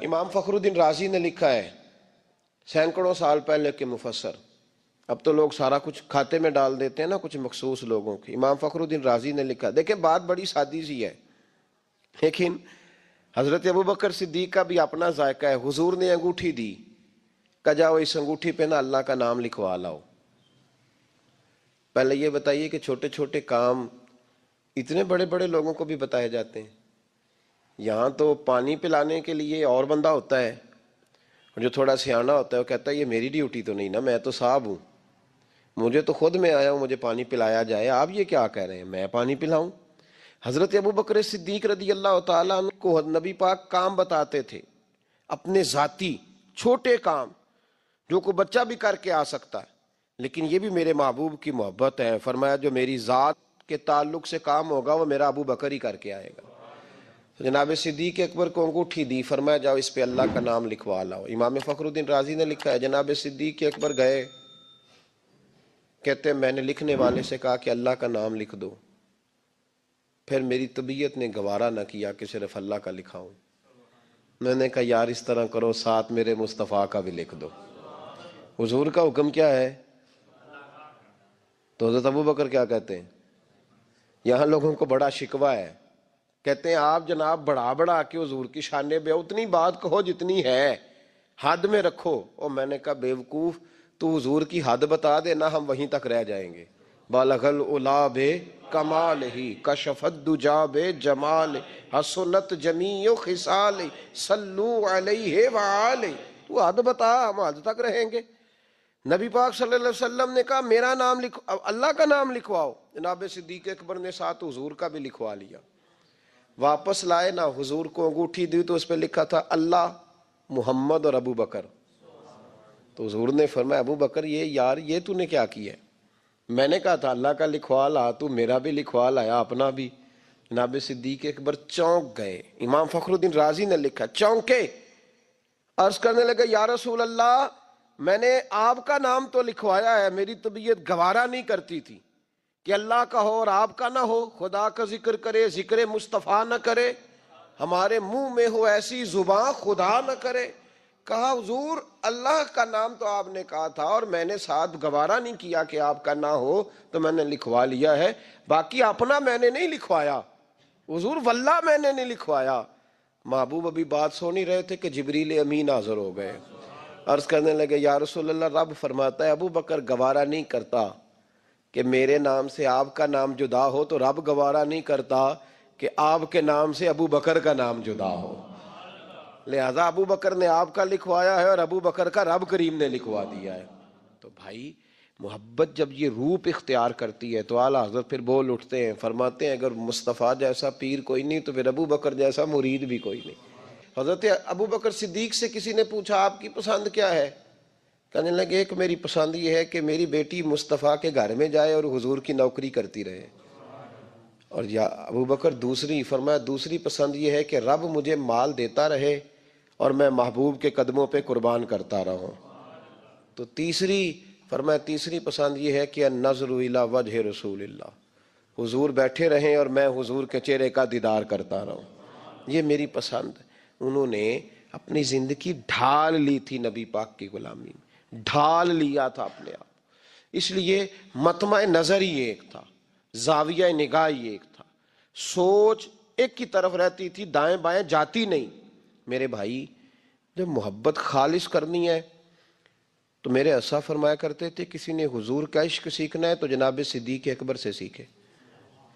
امام فخر الدین رازی نے لکھا ہے، سینکڑوں سال پہلے کے مفسر، اب تو لوگ سارا کچھ کھاتے میں ڈال دیتے ہیں نا کچھ مخصوص لوگوں کی۔ امام فخر الدین رازی نے لکھا، دیکھیں بات بڑی سادی سی ہے، لیکن حضرت ابوبکر صدیق کا بھی اپنا ذائقہ ہے۔ حضور نے انگوٹھی دی، کہا جاؤ اس انگوٹھی پہ نا اللہ کا نام لکھوا لاؤ۔ پہلے یہ بتائیے کہ چھوٹے چھوٹے کام اتنے بڑے بڑے لوگوں کو بھی بتائے جاتے ہیں؟ یہاں تو پانی پلانے کے لیے اور بندہ ہوتا ہے، اور جو تھوڑا سیانا ہوتا ہے وہ کہتا ہے یہ میری ڈیوٹی تو نہیں نا، میں تو صاحب ہوں، مجھے تو خود میں آیا ہوں مجھے پانی پلایا جائے، آپ یہ کیا کہہ رہے ہیں میں پانی پلاؤں؟ حضرت ابوبکر صدیق رضی اللہ تعالیٰ عنہ کو نبی پاک کام بتاتے تھے، اپنے ذاتی چھوٹے کام جو کوئی بچہ بھی کر کے آ سکتا ہے، لیکن یہ بھی میرے محبوب کی محبت ہے، فرمایا جو میری ذات کے تعلق سے کام ہوگا وہ میرا ابو بکر ہی کر کے آئے گا۔ جناب صدیق اکبر کو انگوٹھی دی، فرمایا جاؤ اس پہ اللہ کا نام لکھوا لاؤ۔ امام فخر الدین رازی نے لکھا ہے، جناب صدیق اکبر گئے، کہتے ہیں میں نے لکھنے والے سے کہا کہ اللہ کا نام لکھ دو، پھر میری طبیعت نے گوارا نہ کیا کہ صرف اللہ کا لکھاؤں، میں نے کہا یار اس طرح کرو ساتھ میرے مصطفیٰ کا بھی لکھ دو۔ حضور کا حکم کیا ہے؟ تو حضرت ابوبکر کیا کہتے ہیں؟ یہاں لوگوں کو بڑا شکوہ ہے، کہتے ہیں آپ جناب بڑھا کے حضور کی شانے بے، اتنی بات کہو جتنی ہے، حد میں رکھو۔ اور میں نے کہا بیوقوف، تو حضور کی حد بتا دے نا، ہم وہیں تک رہ جائیں گے۔ بالغ العلا بے کمال ہی، کشف الدجا بے جمال، حسنت جمیع خصال، صلو علیہ وآلہ۔ تو حد بتا، ہم حد تک رہیں گے۔ نبی پاک صلی اللہ علیہ وسلم نے کہا میرا نام لکھو، اللہ کا نام لکھواؤ۔ جناب صدیق اکبر نے ساتھ حضور کا بھی لکھوا لیا۔ واپس لائے نا، حضور کو انگوٹھی دی تو اس پہ لکھا تھا اللہ، محمد اور ابو بکر۔ تو حضور نے فرمایا ابو بکر یہ یار یہ تو نے کیا کیا ہے؟ میں نے کہا تھا اللہ کا لکھوا لا، تو میرا بھی لکھوا لایا اپنا بھی۔ جناب صدیق اکبر چونک گئے۔ امام فخر الدین رازی نے لکھا چونکے، عرض کرنے لگے یا رسول اللہ میں نے آپ کا نام تو لکھوایا ہے، میری طبیعت گوارا نہیں کرتی تھی کہ اللہ کا ہو اور آپ کا نہ ہو، خدا کا ذکر کرے ذکر مصطفیٰ نہ کرے، ہمارے منہ میں ہو ایسی زبان خدا نہ کرے۔ کہا حضور اللہ کا نام تو آپ نے کہا تھا اور میں نے ساتھ گوارا نہیں کیا کہ آپ کا نہ ہو، تو میں نے لکھوا لیا ہے، باقی اپنا میں نے نہیں لکھوایا حضور، واللہ میں نے نہیں لکھوایا۔ محبوب ابھی بات سو نہیں رہے تھے کہ جبریل امین حاضر ہو گئے، عرض کرنے لگے یا رسول اللہ رب فرماتا ہے ابو بکر گوارا نہیں کرتا کہ میرے نام سے آپ کا نام جدا ہو، تو رب گوارا نہیں کرتا کہ آپ کے نام سے ابو بکر کا نام جدا ہو، لہذا ابو بکر نے آپ کا لکھوایا ہے اور ابو بکر کا رب کریم نے لکھوا دیا ہے۔ تو بھائی محبت جب یہ روپ اختیار کرتی ہے تو اعلیٰ حضرت پھر بول اٹھتے ہیں، فرماتے ہیں اگر مصطفیٰ جیسا پیر کوئی نہیں تو پھر ابو بکر جیسا مرید بھی کوئی نہیں۔ حضرت ابو بکر صدیق سے کسی نے پوچھا آپ کی پسند کیا ہے؟ کہنے لگے ایک میری پسند یہ ہے کہ میری بیٹی مصطفیٰ کے گھر میں جائے اور حضور کی نوکری کرتی رہے، اور یا ابو بکر دوسری، فرمایا دوسری پسند یہ ہے کہ رب مجھے مال دیتا رہے اور میں محبوب کے قدموں پہ قربان کرتا رہوں، تو تیسری، فرمایا تیسری پسند یہ ہے کہ النظر الی وجہ رسول اللہ، حضور بیٹھے رہیں اور میں حضور کے چہرے کا دیدار کرتا رہوں، یہ میری پسند۔ انہوں نے اپنی زندگی ڈھال لی تھی نبی پاک کی غلامی میں، ڈھال لیا تھا اپنے آپ، اس لیے مطمع نظر ہی ایک تھا، زاویہ نگاہ ہی ایک تھا، سوچ ایک کی طرف رہتی تھی، دائیں بائیں جاتی نہیں۔ میرے بھائی جب محبت خالص کرنی ہے تو میرے اسا فرمایا کرتے تھے کسی نے حضور کا عشق سیکھنا ہے تو جناب صدیق اکبر سے سیکھے،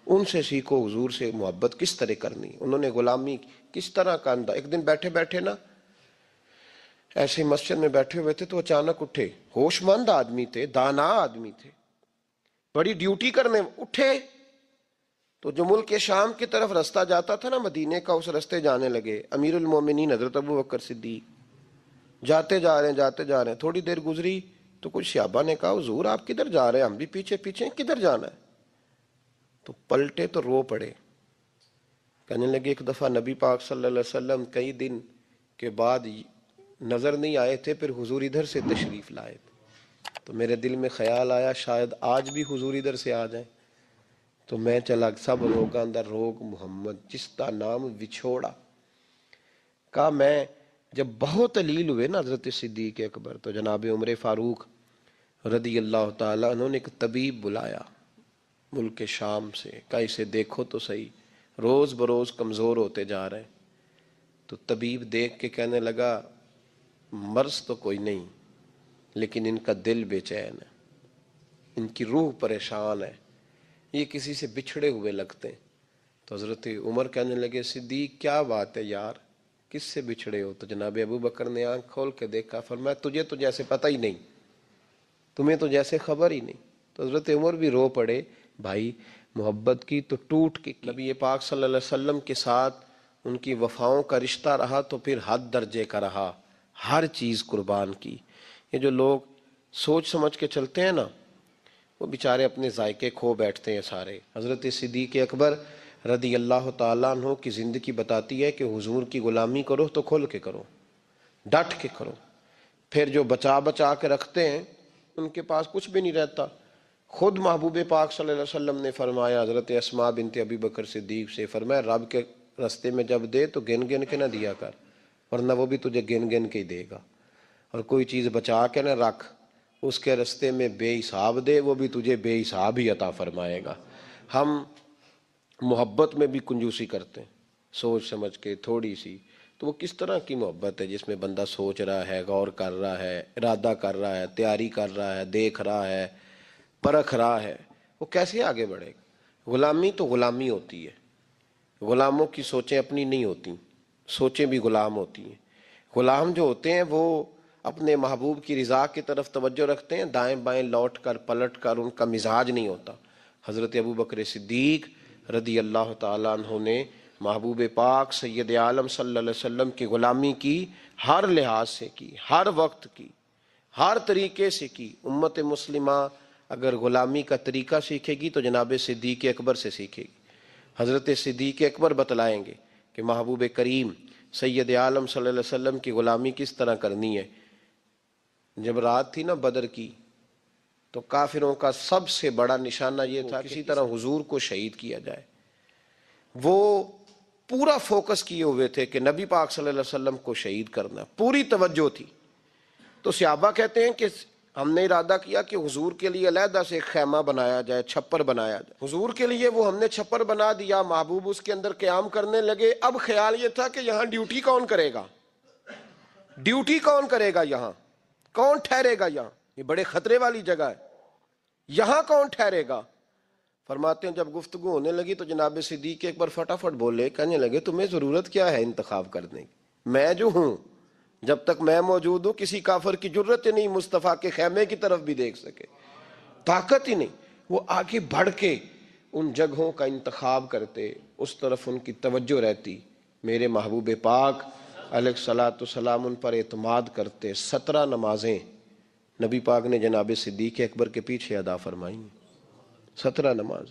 ان سے سیکھو حضور سے محبت کس طرح کرنی، انہوں نے غلامی کس طرح کا انداز۔ ایک دن بیٹھے بیٹھے نا ایسے مسجد میں بیٹھے ہوئے تھے تو اچانک اٹھے، ہوش مند آدمی تھے، دانا آدمی تھے، بڑی ڈیوٹی کرنے اٹھے، تو جو ملک شام کی طرف رستہ جاتا تھا نا مدینے کا، اس رستے جانے لگے۔ امیر المومنین حضرت ابو بکر صدیق جاتے جا رہے ہیں، تھوڑی دیر گزری تو کچھ صحابہ نے کہا حضور آپ کدھر جا رہے ہیں؟ ہم بھی پیچھے پیچھے، کدھر جانا ہے؟ تو پلٹے تو رو پڑے، کہنے لگے ایک دفعہ نبی پاک صلی اللہ علیہ وسلم کئی دن کے بعد نظر نہیں آئے تھے، پھر حضور ادھر سے تشریف لائے تھے، تو میرے دل میں خیال آیا شاید آج بھی حضور ادھر سے آ جائیں، تو میں چلا سب روگاں اندر روگ محمد جس کا نام وچھوڑا۔ کہا میں جب بہت علیل ہوئے نا حضرت صدیق اکبر تو جناب عمر فاروق رضی اللہ تعالیٰ انہوں نے ایک طبیب بلایا ملک شام سے، کہا اسے دیکھو تو صحیح، روز بروز کمزور ہوتے جا رہے ہیں۔ تو طبیب دیکھ کے کہنے لگا مرض تو کوئی نہیں، لیکن ان کا دل بے چین ہے، ان کی روح پریشان ہے، یہ کسی سے بچھڑے ہوئے لگتے ہیں۔ تو حضرت عمر کہنے لگے صدیق کیا بات ہے یار، کس سے بچھڑے ہو؟ تو جناب ابو بکر نے آنکھ کھول کے دیکھا، فرمایا تجھے تو جیسے پتہ ہی نہیں، تمہیں تو جیسے خبر ہی نہیں۔ تو حضرت عمر بھی رو پڑے، بھائی محبت کی تو ٹوٹ کے کی۔ نبی پاک صلی اللہ علیہ وسلم کے ساتھ ان کی وفاؤں کا رشتہ رہا تو پھر حد درجے کا رہا، ہر چیز قربان کی۔ یہ جو لوگ سوچ سمجھ کے چلتے ہیں نا، وہ بیچارے اپنے ذائقے کھو بیٹھتے ہیں سارے۔ حضرت صدیق اکبر رضی اللہ تعالیٰ عنہ کی زندگی بتاتی ہے کہ حضور کی غلامی کرو تو کھل کے کرو، ڈٹ کے کرو۔ پھر جو بچا بچا کے رکھتے ہیں ان کے پاس کچھ بھی نہیں رہتا۔ خود محبوب پاک صلی اللہ علیہ وسلم نے فرمایا حضرت اسماء بنت ابی بکر صدیق سے، فرمایا رب کے رستے میں جب دے تو گن گن کے نہ دیا کر، ورنہ وہ بھی تجھے گن گن کے ہی دے گا، اور کوئی چیز بچا کے نہ رکھ، اس کے رستے میں بے حساب دے، وہ بھی تجھے بے حساب ہی عطا فرمائے گا۔ ہم محبت میں بھی کنجوسی کرتے ہیں، سوچ سمجھ کے تھوڑی سی، تو وہ کس طرح کی محبت ہے جس میں بندہ سوچ رہا ہے، غور کر رہا ہے، ارادہ کر رہا ہے، تیاری کر رہا ہے، دیکھ رہا ہے، پرکھ رہا ہے، وہ کیسے آگے بڑھے گا؟ غلامی تو غلامی ہوتی ہے، غلاموں کی سوچیں اپنی نہیں ہوتی، سوچیں بھی غلام ہوتی ہیں۔ غلام جو ہوتے ہیں وہ اپنے محبوب کی رضا کی طرف توجہ رکھتے ہیں، دائیں بائیں لوٹ کر پلٹ کر ان کا مزاج نہیں ہوتا۔ حضرت ابو بکر صدیق رضی اللہ تعالیٰ عنہ نے محبوب پاک سید عالم صلی اللہ علیہ وسلم کی غلامی کی، ہر لحاظ سے کی، ہر وقت کی، ہر طریقے سے کی۔ امت مسلمہ اگر غلامی کا طریقہ سیکھے گی تو جناب صدیق اکبر سے سیکھے گی۔ حضرت صدیق اکبر بتلائیں گے کہ محبوب کریم سید عالم صلی اللہ علیہ وسلم کی غلامی کس طرح کرنی ہے۔ جب رات تھی نا بدر کی تو کافروں کا سب سے بڑا نشانہ یہ تھا کسی طرح حضور کو شہید کیا جائے۔ وہ پورا فوکس کیے ہوئے تھے کہ نبی پاک صلی اللہ علیہ وسلم کو شہید کرنا، پوری توجہ تھی۔ تو صحابہ کہتے ہیں کہ ہم نے ارادہ کیا کہ حضور کے لیے علیحدہ سے خیمہ بنایا جائے، چھپر بنایا جائے۔ حضور کے لیے وہ ہم نے چھپر بنا دیا، محبوب اس کے اندر قیام کرنے لگے۔ اب خیال یہ تھا کہ یہاں ڈیوٹی کون کرے گا، ڈیوٹی کون کرے گا، یہاں کون ٹھہرے گا، یہاں یہ بڑے خطرے والی جگہ ہے، یہاں کون ٹھہرے گا؟ فرماتے ہیں جب گفتگو ہونے لگی تو جناب صدیق ایک بار فٹافٹ بولے، کہنے لگے تمہیں ضرورت کیا ہے انتخاب کرنے کی؟ میں جو ہوں، جب تک میں موجود ہوں کسی کافر کی جرت ہی نہیں مصطفیٰ کے خیمے کی طرف بھی دیکھ سکے، طاقت ہی نہیں۔ وہ آگے بڑھ کے ان جگہوں کا انتخاب کرتے، اس طرف ان کی توجہ رہتی۔ میرے محبوب پاک علیہ الصلاۃ والسلام ان پر اعتماد کرتے۔ 17 نمازیں نبی پاک نے جناب صدیق اکبر کے پیچھے ادا فرمائی، 17 نماز۔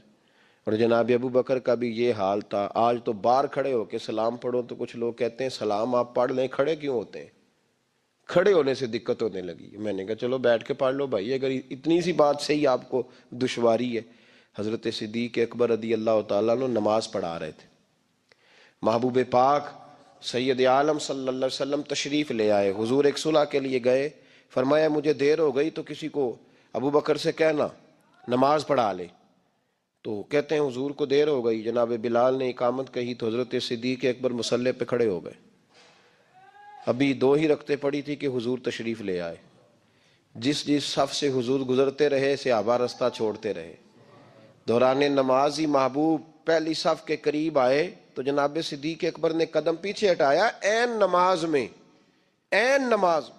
اور جناب ابو بکر کا بھی یہ حال تھا۔ آج تو باہر کھڑے ہو کے سلام پڑھو تو کچھ لوگ کہتے ہیں سلام آپ پڑھ لیں، کھڑے کیوں ہوتے ہیں؟ کھڑے ہونے سے دقت ہونے لگی۔ میں نے کہا چلو بیٹھ کے پڑھ لو بھائی، اگر اتنی سی بات سے ہی آپ کو دشواری ہے۔ حضرت صدیق اکبر رضی اللہ تعالیٰ عنہ نماز پڑھا رہے تھے، محبوب پاک سید عالم صلی اللہ علیہ وسلم تشریف لے آئے۔ حضور ایک صلح کے لیے گئے، فرمایا مجھے دیر ہو گئی تو کسی کو ابو بکر سے کہنا نماز پڑھا لے۔ تو کہتے ہیں حضور کو دیر ہو گئی، جناب بلال نے اقامت کہی تو حضرت صدیق اکبر مصلی پہ کھڑے ہو گئے۔ ابھی 2 ہی رکعتیں پڑی تھی کہ حضور تشریف لے آئے۔ جس جس صف سے حضور گزرتے رہے صحابہ رستہ چھوڑتے رہے۔ دوران نماز ہی محبوب پہلی صف کے قریب آئے تو جناب صدیق اکبر نے قدم پیچھے ہٹایا، عین نماز میں، عین نماز۔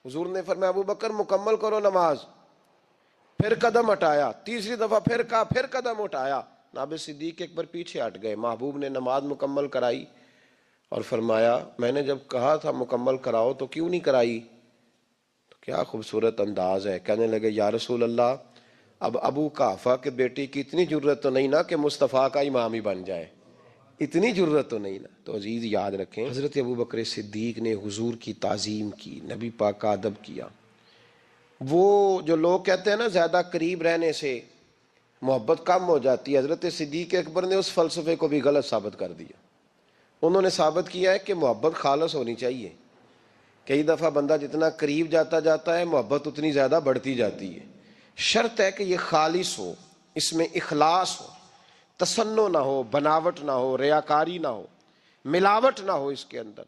حضور نے فرمایا ابو بکر مکمل کرو نماز، پھر قدم ہٹایا، تیسری دفعہ پھر کہا، پھر قدم ہٹایا، جناب صدیق اکبر پیچھے ہٹ گئے۔ محبوب نے نماز مکمل کرائی اور فرمایا میں نے جب کہا تھا مکمل کراؤ تو کیوں نہیں کرائی؟ تو کیا خوبصورت انداز ہے۔ کہنے لگے یا رسول اللہ اب ابو قحافہ کے بیٹی کی اتنی جرت تو نہیں نا کہ مصطفیٰ کا امام ہی بن جائے، اتنی جرت تو نہیں نا۔ تو عزیز یاد رکھیں حضرت ابو بکر صدیق نے حضور کی تعظیم کی، نبی پاک کا ادب کیا۔ وہ جو لوگ کہتے ہیں نا زیادہ قریب رہنے سے محبت کم ہو جاتی ہے، حضرت صدیق اکبر نے اس فلسفے کو بھی غلط ثابت کر دیا۔ انہوں نے ثابت کیا ہے کہ محبت خالص ہونی چاہیے، کئی دفعہ بندہ جتنا قریب جاتا جاتا ہے محبت اتنی زیادہ بڑھتی جاتی ہے. شرط ہے کہ یہ خالص ہو، اس میں اخلاص ہو، تصنع نہ ہو، بناوٹ نہ ہو، ریاکاری نہ ہو، ملاوٹ نہ ہو اس کے اندر.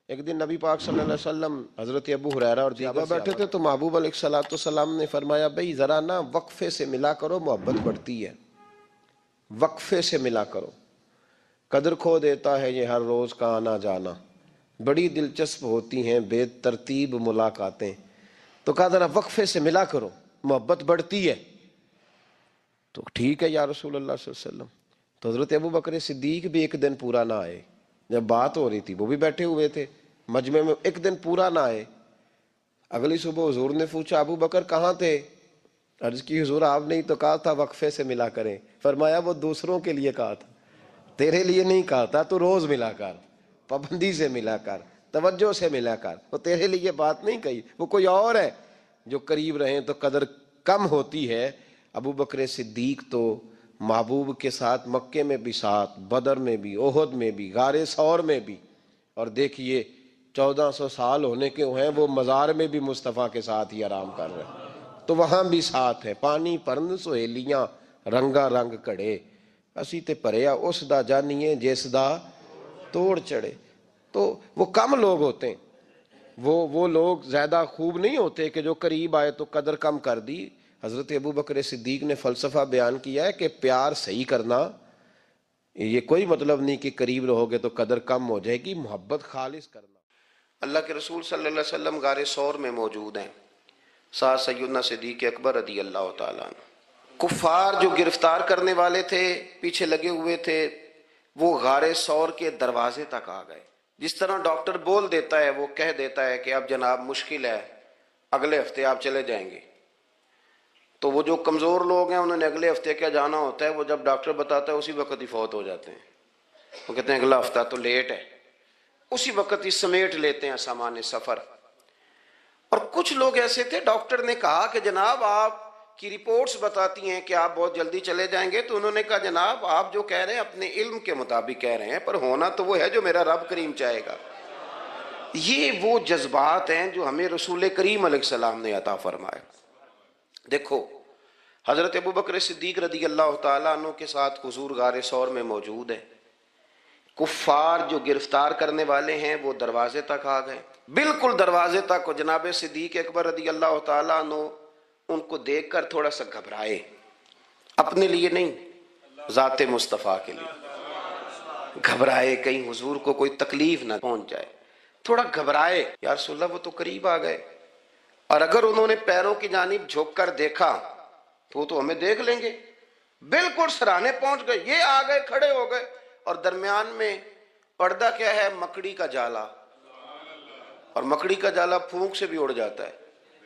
ایک دن نبی پاک صلی اللہ علیہ وسلم حضرت ابو ہریرہ اور دیگر بیٹھے تھے تو محبوب علیہ الصلوۃ والسلام نے فرمایا بھئی ذرا نا وقفے سے ملا کرو، محبت بڑھتی ہے. وقفے سے ملا کرو. قدر کھو دیتا ہے یہ ہر روز کا آنا جانا، بڑی دلچسپ ہوتی ہیں بے ترتیب ملاقاتیں. تو کہا ذرا وقفے سے ملا کرو، محبت بڑھتی ہے. تو ٹھیک ہے یا رسول اللہ صلی اللہ علیہ وسلم. تو حضرت ابو بکر صدیق بھی ایک دن پورا نہ آئے. جب بات ہو رہی تھی وہ بھی بیٹھے ہوئے تھے مجمع میں، ایک دن پورا نہ آئے. اگلی صبح حضور نے پوچھا ابو بکر کہاں تھے؟ عرض کی حضور آپ نے ہی تو کہا تھا وقفے سے ملا کریں. فرمایا وہ دوسروں کے لیے کہا تھا، تیرے لیے نہیں کہا تھا. تو روز ملا کر، پابندی سے ملا کر، توجہ سے ملا کر. وہ تیرے لیے بات نہیں کہی، وہ کوئی اور ہے. جو قریب رہیں تو قدر کم ہوتی ہے. ابو بکر صدیق تو محبوب کے ساتھ مکے میں بھی ساتھ، بدر میں بھی، احد میں بھی، غار ثور میں بھی. اور دیکھیے 1400 سال ہونے کے ہیں وہ مزار میں بھی مصطفیٰ کے ساتھ ہی آرام کر رہے ہیں. تو وہاں بھی ساتھ ہے. پانی پرن سہیلیاں رنگا رنگ کڑے، اسی تے پریا اس دا جانیے جس دا توڑ چڑھے. تو وہ کم لوگ ہوتے ہیں، وہ لوگ زیادہ خوب نہیں ہوتے کہ جو قریب آئے تو قدر کم کر دی. حضرت ابو بکر صدیق نے فلسفہ بیان کیا ہے کہ پیار صحیح کرنا، یہ کوئی مطلب نہیں کہ قریب رہو گے تو قدر کم ہو جائے گی. محبت خالص کرنا. اللہ کے رسول صلی اللہ علیہ وسلم غار ثور میں موجود ہیں، ساتھ سیدنا صدیق اکبر رضی اللہ تعالیٰ عنہ. کفار جو گرفتار کرنے والے تھے، پیچھے لگے ہوئے تھے، وہ غار ثور کے دروازے تک آ گئے. جس طرح ڈاکٹر بول دیتا ہے، وہ کہہ دیتا ہے کہ اب جناب مشکل ہے، اگلے ہفتے آپ چلے جائیں گے. تو وہ جو کمزور لوگ ہیں انہوں نے اگلے ہفتے کیا جانا ہوتا ہے، وہ جب ڈاکٹر بتاتا ہے اسی وقت ہی فوت ہو جاتے ہیں. وہ کہتے ہیں اگلا ہفتہ تو لیٹ ہے، اسی وقت ہی سمیٹ لیتے ہیں سامان سفر. اور کچھ لوگ ایسے تھے، ڈاکٹر نے کہا کہ جناب آپ کی رپورٹس بتاتی ہیں کہ آپ بہت جلدی چلے جائیں گے. تو انہوں نے کہا جناب آپ جو کہہ رہے ہیں اپنے علم کے مطابق کہہ رہے ہیں، پر ہونا تو وہ ہے جو میرا رب کریم چاہے گا. یہ وہ جذبات ہیں جو ہمیں رسول کریم علیہ السلام نے عطا فرمائے. دیکھو حضرت ابو بکر صدیق رضی اللہ تعالیٰ عنہ کے ساتھ حضور غار ثور میں موجود ہے. کفار جو گرفتار کرنے والے ہیں وہ دروازے تک آ گئے، بالکل دروازے تک. جناب صدیق اکبر رضی اللہ تعالیٰ عنہ ان کو دیکھ کر تھوڑا سا گھبرائے، اپنے لیے نہیں، ذات مصطفیٰ کے لیے گھبرائے، کہیں حضور کو کوئی تکلیف نہ پہنچ جائے. تھوڑا گھبرائے، یا رسول اللہ وہ تو قریب آ گئے، اور اگر انہوں نے پیروں کی جانب جھک کر دیکھا تو وہ تو ہمیں دیکھ لیں گے. بالکل سرانے پہنچ گئے، یہ آ گئے، کھڑے ہو گئے، اور درمیان میں پردہ کیا ہے؟ مکڑی کا جالا. اور مکڑی کا جالا پھونک سے بھی اڑ جاتا ہے،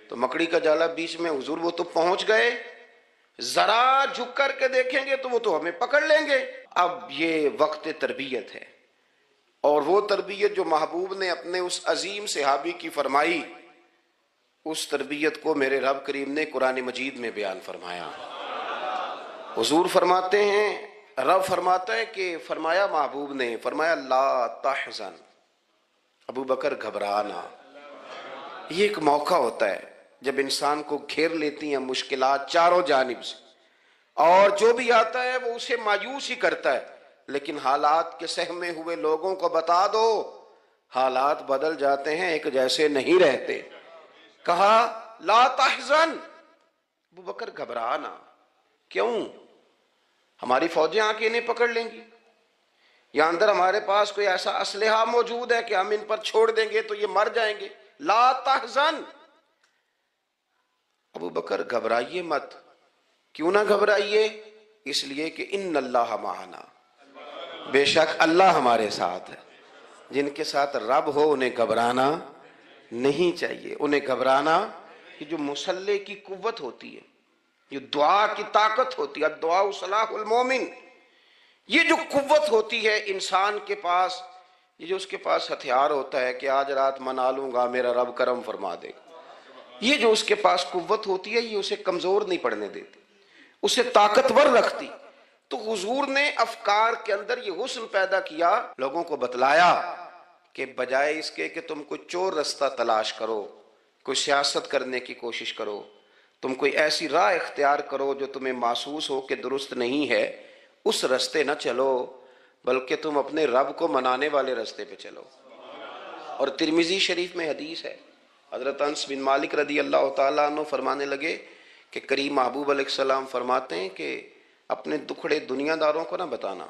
تو مکڑی کا جالا بیچ میں. حضور وہ تو پہنچ گئے، ذرا جھک کر کے دیکھیں گے تو وہ تو ہمیں پکڑ لیں گے. اب یہ وقت تربیت ہے، اور وہ تربیت جو محبوب نے اپنے اس عظیم صحابی کی فرمائی، اس تربیت کو میرے رب کریم نے قرآن مجید میں بیان فرمایا. حضور فرماتے ہیں، رب فرماتا ہے کہ فرمایا محبوب نے، فرمایا لا تحزن، ابو بکر گھبرانا. یہ ایک موقع ہوتا ہے جب انسان کو گھیر لیتی ہیں مشکلات چاروں جانب سے، اور جو بھی آتا ہے وہ اسے مایوس ہی کرتا ہے. لیکن حالات کے سہمے ہوئے لوگوں کو بتا دو، حالات بدل جاتے ہیں، ایک جیسے نہیں رہتے. کہا لا تحزن، ابو بکر گھبرانا. کیوں؟ ہماری فوجیں آ کے انہیں پکڑ لیں گی، یا اندر ہمارے پاس کوئی ایسا اسلحہ موجود ہے کہ ہم ان پر چھوڑ دیں گے تو یہ مر جائیں گے. لا تحزن، ابو بکر گھبرائیے مت. کیوں نہ گھبرائیے؟ اس لیے کہ ان اللہ معنا، بے شک اللہ ہمارے ساتھ ہے. جن کے ساتھ رب ہو انہیں گھبرانا نہیں چاہیے. انہیں گھبرانا، یہ جو مسلح کی قوت ہوتی ہے، یہ دعا کی طاقت ہوتی ہے، دعا صلاح المومن، یہ جو قوت ہوتی ہے انسان کے پاس، یہ جو اس کے پاس ہتھیار ہوتا ہے کہ آج رات منا لوں گا میرا رب کرم فرما دے گا، یہ جو اس کے پاس قوت ہوتی ہے یہ اسے کمزور نہیں پڑنے دیتی، اسے طاقتور رکھتی. تو حضور نے افکار کے اندر یہ حسن پیدا کیا، لوگوں کو بتلایا کہ بجائے اس کے کہ تم کوئی چور رستہ تلاش کرو، کوئی سیاست کرنے کی کوشش کرو، تم کوئی ایسی راہ اختیار کرو جو تمہیں محسوس ہو کہ درست نہیں ہے، اس رستے نہ چلو، بلکہ تم اپنے رب کو منانے والے رستے پہ چلو۔ اور ترمذی شریف میں حدیث ہے، حضرت انس بن مالک رضی اللہ تعالیٰ عنہ فرمانے لگے کہ کریم محبوب علیہ السلام فرماتے ہیں کہ اپنے دکھڑے دنیا داروں کو نہ بتانا،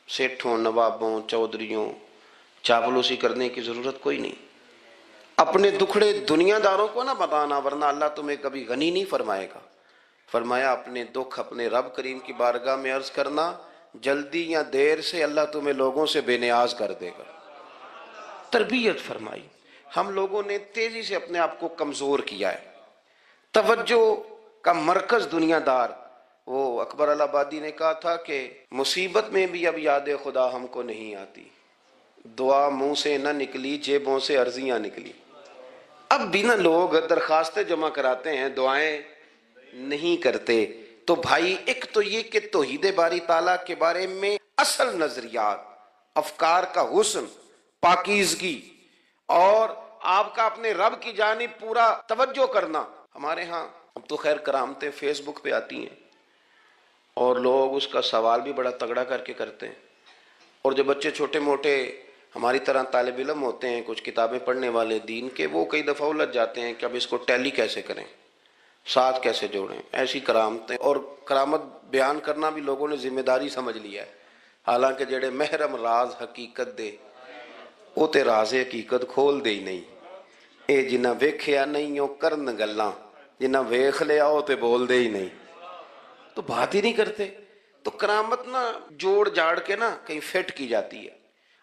سیٹھوں، نوابوں، چودھریوں، چاپلوسی کرنے کی ضرورت کوئی نہیں، اپنے دکھڑے دنیا داروں کو نہ بتانا ورنہ اللہ تمہیں کبھی غنی نہیں فرمائے گا۔ فرمایا اپنے دکھ اپنے رب کریم کی بارگاہ میں عرض کرنا، جلدی یا دیر سے اللہ تمہیں لوگوں سے بے نیاز کر دے گا۔ تربیت فرمائی۔ ہم لوگوں نے تیزی سے اپنے آپ کو کمزور کیا ہے، توجہ کا مرکز دنیا دار۔ وہ اکبر الہآبادی نے کہا تھا کہ مصیبت میں بھی اب یاد خدا ہم کو نہیں آتی، دعا منہ سے نہ نکلی جیبوں سے عرضیاں نکلی۔ اب بھی نہ لوگ درخواستیں جمع کراتے ہیں، دعائیں نہیں کرتے۔ تو بھائی ایک تو یہ کہ توحید باری تعالیٰ کے بارے میں اصل نظریات، افکار کا حسن، پاکیزگی اور آپ کا اپنے رب کی جانب پورا توجہ کرنا۔ ہمارے ہاں اب تو خیر کرامتیں فیس بک پہ آتی ہیں اور لوگ اس کا سوال بھی بڑا تگڑا کر کے کرتے ہیں، اور جو بچے چھوٹے موٹے ہماری طرح طالب علم ہوتے ہیں، کچھ کتابیں پڑھنے والے دین کے، وہ کئی دفعہ الجھ جاتے ہیں کہ اب اس کو ٹیلی کیسے کریں، ساتھ کیسے جوڑیں۔ ایسی کرامتیں اور کرامت بیان کرنا بھی لوگوں نے ذمہ داری سمجھ لیا ہے، حالانکہ جڑے محرم راز حقیقت دے وہ تے راز حقیقت کھول دے ہی نہیں، اے جنہ ویکھیا نہیں او کرن گلاں، جنہ ویکھ لیا او تے بول دے ہی نہیں، تو بات ہی نہیں کرتے۔ تو کرامت نا جوڑ جاڑ کے نا کہیں فٹ کی جاتی ہے۔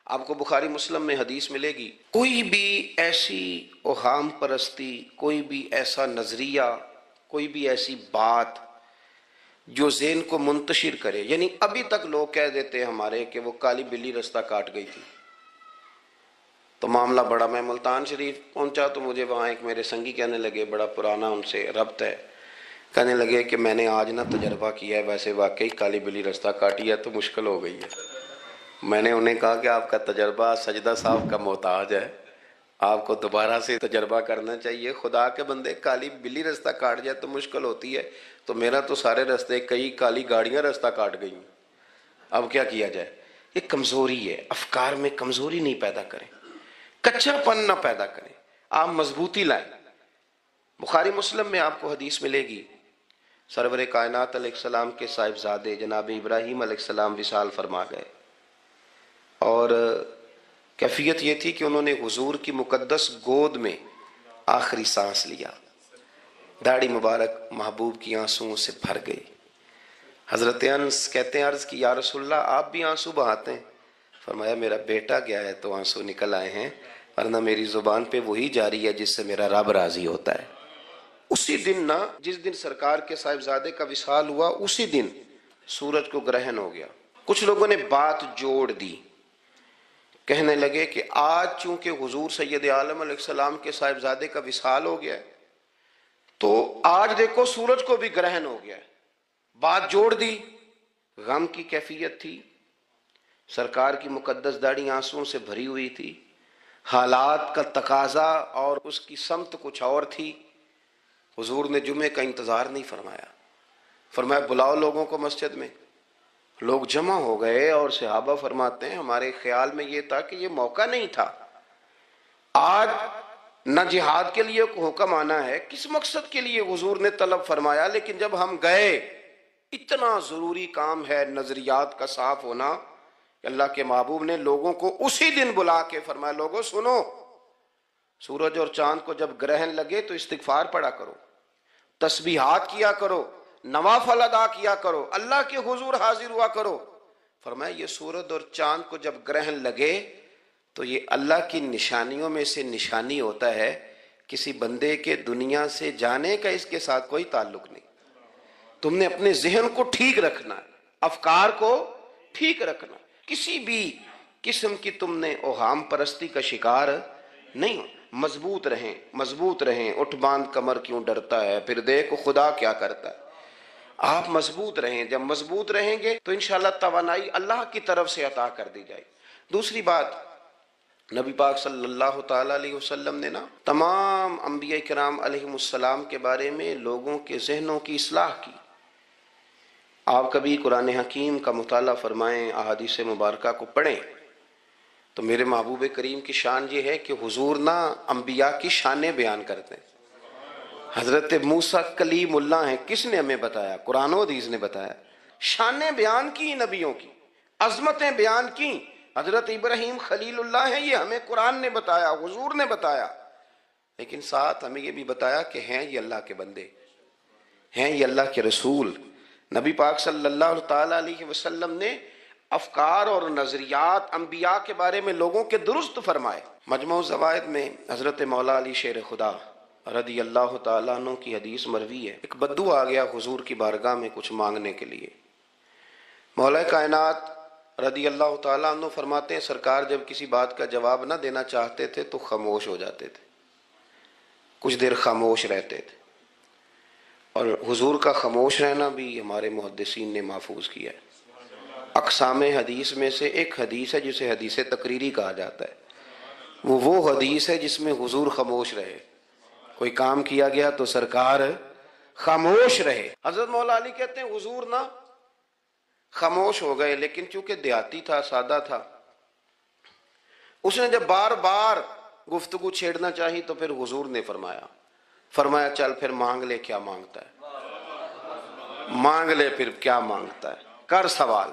آپ کو بخاری مسلم میں حدیث ملے گی، کوئی بھی ایسی اوہام پرستی، کوئی بھی ایسا نظریہ، کوئی بھی ایسی بات جو ذہن کو منتشر کرے، یعنی ابھی تک لوگ کہہ دیتے ہیں ہمارے کہ وہ کالی بلی رستہ کاٹ گئی تھی، تو معاملہ بڑا، میں ملتان شریف پہنچا تو مجھے وہاں ایک میرے سنگی کہنے لگے، بڑا پرانا ان سے ربط ہے، کہنے لگے کہ میں نے آج نہ تجربہ کیا ہے، ویسے واقعی کالی بلی رستہ کاٹی ہے تو مشکل ہو گئی ہے۔ میں نے انہیں کہا کہ آپ کا تجربہ سجدہ صاحب کا محتاج ہے، آپ کو دوبارہ سے تجربہ کرنا چاہیے۔ خدا کے بندے، کالی بلی رستہ کاٹ جائے تو مشکل ہوتی ہے، تو میرا تو سارے رستے، کئی کالی گاڑیاں رستہ کاٹ گئی، اب کیا کیا جائے؟ یہ کمزوری ہے، افکار میں کمزوری نہیں پیدا کریں، کچا پن نہ پیدا کریں، آپ مضبوطی لائیں۔ بخاری مسلم میں آپ کو حدیث ملے گی، سرور کائنات علیہ السلام کے صاحبزادے جناب ابراہیم علیہ السلام وصال فرما گئے، اور کیفیت یہ تھی کہ انہوں نے حضور کی مقدس گود میں آخری سانس لیا، داڑھی مبارک محبوب کی آنسوؤں سے بھر گئی۔ حضرت انس کہتے ہیں عرض کی یا رسول اللہ آپ بھی آنسو بہاتے ہیں؟ فرمایا میرا بیٹا گیا ہے تو آنسو نکل آئے ہیں، ورنہ میری زبان پہ وہی جاری ہے جس سے میرا رب راضی ہوتا ہے۔ اسی دن نا، جس دن سرکار کے صاحبزادے کا وصال ہوا، اسی دن سورج کو گرہن ہو گیا۔ کچھ لوگوں نے بات جوڑ دی، کہنے لگے کہ آج چونکہ حضور سید عالم علیہ السلام کے صاحبزادے کا وصال ہو گیا ہے تو آج دیکھو سورج کو بھی گرہن ہو گیا ہے۔ بات جوڑ دی، غم کی کیفیت تھی، سرکار کی مقدس داڑھی آنسوؤں سے بھری ہوئی تھی، حالات کا تقاضا اور اس کی سمت کچھ اور تھی۔ حضور نے جمعے کا انتظار نہیں فرمایا، فرمایا بلاؤ لوگوں کو مسجد میں۔ لوگ جمع ہو گئے اور صحابہ فرماتے ہیں ہمارے خیال میں یہ تھا کہ یہ موقع نہیں تھا، آج نہ جہاد کے لیے حکم آنا ہے، کس مقصد کے لیے حضور نے طلب فرمایا، لیکن جب ہم گئے اتنا ضروری کام ہے نظریات کا صاف ہونا کہ اللہ کے محبوب نے لوگوں کو اسی دن بلا کے فرمایا لوگوں سنو، سورج اور چاند کو جب گرہن لگے تو استغفار پڑھا کرو، تسبیحات کیا کرو، نوافل ادا کیا کرو، اللہ کے حضور حاضر ہوا کرو۔ فرمایا یہ سورج اور چاند کو جب گرہن لگے تو یہ اللہ کی نشانیوں میں سے نشانی ہوتا ہے، کسی بندے کے دنیا سے جانے کا اس کے ساتھ کوئی تعلق نہیں۔ تم نے اپنے ذہن کو ٹھیک رکھنا ہے، افکار کو ٹھیک رکھنا، کسی بھی قسم کی تم نے اوہام پرستی کا شکار نہیں ہو۔ مضبوط رہیں، مضبوط رہیں، اٹھ باندھ کمر کیوں ڈرتا ہے، پھر دیکھو خدا کیا کرتا ہے۔ آپ مضبوط رہیں، جب مضبوط رہیں گے تو انشاءاللہ توانائی اللہ کی طرف سے عطا کر دی جائے۔ دوسری بات، نبی پاک صلی اللہ تعالیٰ علیہ وسلم نے نا تمام انبیاء کرام علیہم السلام کے بارے میں لوگوں کے ذہنوں کی اصلاح کی۔ آپ کبھی قرآن حکیم کا مطالعہ فرمائیں، احادیث مبارکہ کو پڑھیں، تو میرے محبوب کریم کی شان یہ ہے کہ حضور نا انبیاء کی شانیں بیان کرتے ہیں۔ حضرت موسیٰ کلیم اللہ ہیں، کس نے ہمیں بتایا؟ قرآن و حدیث نے بتایا۔ شانیں بیان کی نبیوں کی، عظمتیں بیان کی۔ حضرت ابراہیم خلیل اللہ ہیں، یہ ہمیں قرآن نے بتایا، حضور نے بتایا، لیکن ساتھ ہمیں یہ بھی بتایا کہ ہیں یہ اللہ کے بندے، ہیں یہ اللہ کے رسول۔ نبی پاک صلی اللہ تعالیٰ علیہ وسلم نے افکار اور نظریات انبیاء کے بارے میں لوگوں کے درست فرمائے۔ مجموع الزوائد میں حضرت مولا علی شیر خدا رضی اللہ تعالیٰ عنہ کی حدیث مروی ہے، ایک بدو آ گیا حضور کی بارگاہ میں کچھ مانگنے کے لیے۔ مولا کائنات رضی اللہ تعالیٰ عنہ فرماتے ہیں سرکار جب کسی بات کا جواب نہ دینا چاہتے تھے تو خاموش ہو جاتے تھے، کچھ دیر خاموش رہتے تھے، اور حضور کا خاموش رہنا بھی ہمارے محدثین نے محفوظ کیا ہے۔ اقسام حدیث میں سے ایک حدیث ہے جسے حدیث تقریری کہا جاتا ہے، وہ حدیث ہے جس میں حضور خاموش رہے، کوئی کام کیا گیا تو سرکار خاموش رہے۔ حضرت مولا علی کہتے ہیں حضور نا خاموش ہو گئے، لیکن چونکہ دیہاتی تھا، سادہ تھا، اس نے جب بار بار گفتگو چھیڑنا چاہی تو پھر حضور نے فرمایا چل پھر مانگ لے کیا مانگتا ہے، مانگ لے پھر کیا مانگتا ہے، کر سوال۔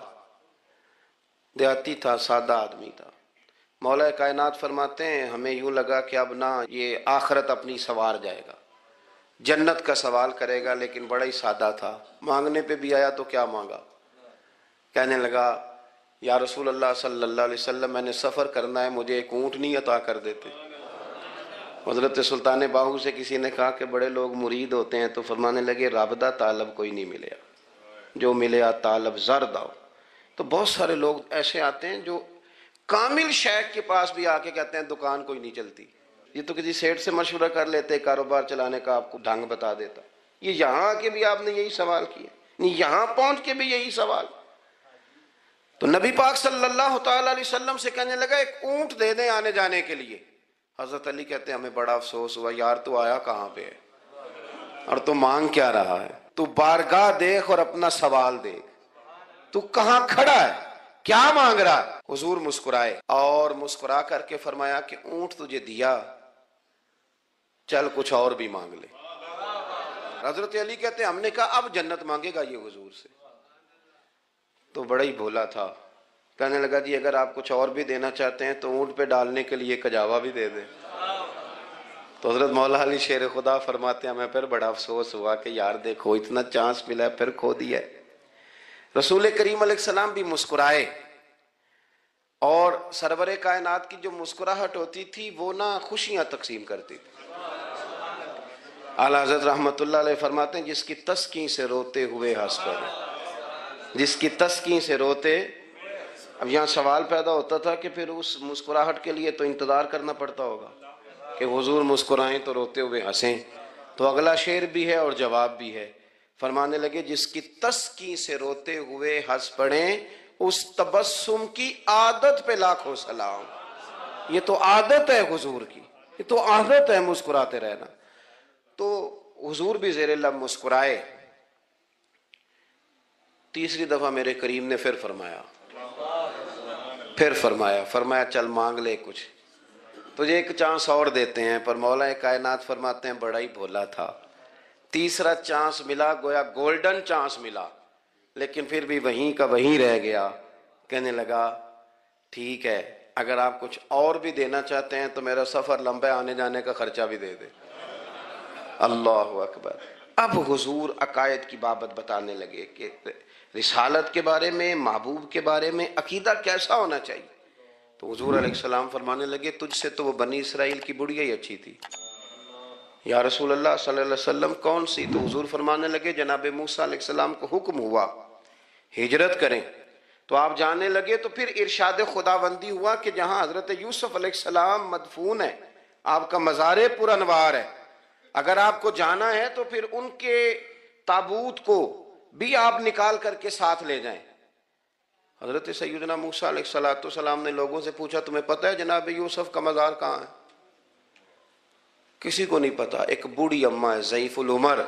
دیہاتی تھا، سادہ آدمی تھا۔ مولا کائنات فرماتے ہیں ہمیں یوں لگا کہ اب نہ یہ آخرت اپنی سوار جائے گا، جنت کا سوال کرے گا، لیکن بڑا ہی سادہ تھا۔ مانگنے پہ بھی آیا تو کیا مانگا؟ کہنے لگا یا رسول اللہ صلی اللہ علیہ وسلم میں نے سفر کرنا ہے، مجھے ایک اونٹنی عطا کر دیتے۔ حضرت سلطان باہو سے کسی نے کہا کہ بڑے لوگ مرید ہوتے ہیں، تو فرمانے لگے رابدہ طالب کوئی نہیں ملیا، جو ملیا طالب زرد آؤ۔ تو بہت سارے لوگ ایسے آتے ہیں جو کامل شیخ کے پاس بھی آ کے کہتے ہیں دکان کوئی نہیں چلتی، یہ تو کسی سیٹ سے مشورہ کر لیتے، کاروبار چلانے کا آپ کو ڈھنگ بتا دیتا۔ یہ یہاں آ کے بھی آپ نے یہی سوال کیا، نہیں یہاں پہنچ کے بھی یہی سوال۔ تو نبی پاک صلی اللہ تعالیٰ علیہ وسلم سے کہنے لگا ایک اونٹ دے دیں آنے جانے کے لیے۔ حضرت علی کہتے ہیں ہمیں بڑا افسوس ہوا، یار تو آیا کہاں پہ ہے اور تو مانگ کیا رہا ہے؟ تو بارگاہ دیکھ اور اپنا سوال دیکھ، تو کہاں کھڑا ہے، کیا مانگ رہا ہے؟ حضور مسکرائے اور مسکرا کر کے فرمایا کہ اونٹ تجھے دیا، چل کچھ اور بھی مانگ لے۔ حضرت علی کہتے ہیں ہم نے کہا اب جنت مانگے گا یہ حضور سے؟ تو بڑا ہی بھولا تھا، کہنے لگا جی اگر آپ کچھ اور بھی دینا چاہتے ہیں تو اونٹ پہ ڈالنے کے لیے کجاوا بھی دے دیں۔ تو حضرت مولا علی شیر خدا فرماتے ہیں ہمیں پھر بڑا افسوس ہوا کہ یار دیکھو اتنا چانس ملا ہے پھر کھو دیا ہے۔ رسول کریم علیہ السلام بھی مسکرائے، اور سرور کائنات کی جو مسکراہٹ ہوتی تھی وہ نہ خوشیاں تقسیم کرتی تھی۔ اعلیٰ حضرت رحمت اللہ علیہ فرماتے ہیں جس کی تسکین سے روتے ہوئے ہنس پڑے، جس کی تسکین سے روتے۔ اب یہاں سوال پیدا ہوتا تھا کہ پھر اس مسکراہٹ کے لیے تو انتظار کرنا پڑتا ہوگا کہ حضور مسکرائیں تو روتے ہوئے ہنسیں، تو اگلا شعر بھی ہے اور جواب بھی ہے۔ فرمانے لگے جس کی تسکین سے روتے ہوئے ہنس پڑیں اس تبسم کی عادت پہ لاکھوں سلام۔ یہ تو عادت ہے حضور کی، یہ تو عادت ہے مسکراتے رہنا۔ تو حضور بھی زیر لب مسکرائے۔ تیسری دفعہ میرے کریم نے پھر فرمایا چل مانگ لے کچھ، تجھے ایک چانس اور دیتے ہیں۔ پر مولا کائنات فرماتے ہیں بڑا ہی بھولا تھا، تیسرا چانس ملا، گویا گولڈن چانس ملا، لیکن پھر بھی وہیں کا وہیں رہ گیا۔ کہنے لگا ٹھیک ہے اگر آپ کچھ اور بھی دینا چاہتے ہیں تو میرا سفر لمبا ہے، آنے جانے کا خرچہ بھی دے دے۔ اللہ اکبر۔ اب حضور عقائد کی بابت بتانے لگے کہ رسالت کے بارے میں، محبوب کے بارے میں عقیدہ کیسا ہونا چاہیے۔ تو حضور علیہ السلام فرمانے لگے تجھ سے تو وہ بنی اسرائیل کی بڑھیا ہی اچھی تھی۔ یا رسول اللہ صلی اللہ علیہ وسلم کون سی؟ تو حضور فرمانے لگے جناب موسیٰ علیہ السلام کو حکم ہوا ہجرت کریں، تو آپ جانے لگے، تو پھر ارشاد خداوندی ہوا کہ جہاں حضرت یوسف علیہ السلام مدفون ہے، آپ کا مزار پر انوار ہے، اگر آپ کو جانا ہے تو پھر ان کے تابوت کو بھی آپ نکال کر کے ساتھ لے جائیں۔ حضرت سیدنا موسیٰ علیہ الصلوۃ والسلام نے لوگوں سے پوچھا تمہیں پتہ ہے جناب یوسف کا مزار کہاں ہے؟ کسی کو نہیں پتا. ایک بوڑھی اماں ہے ضعیف العمر،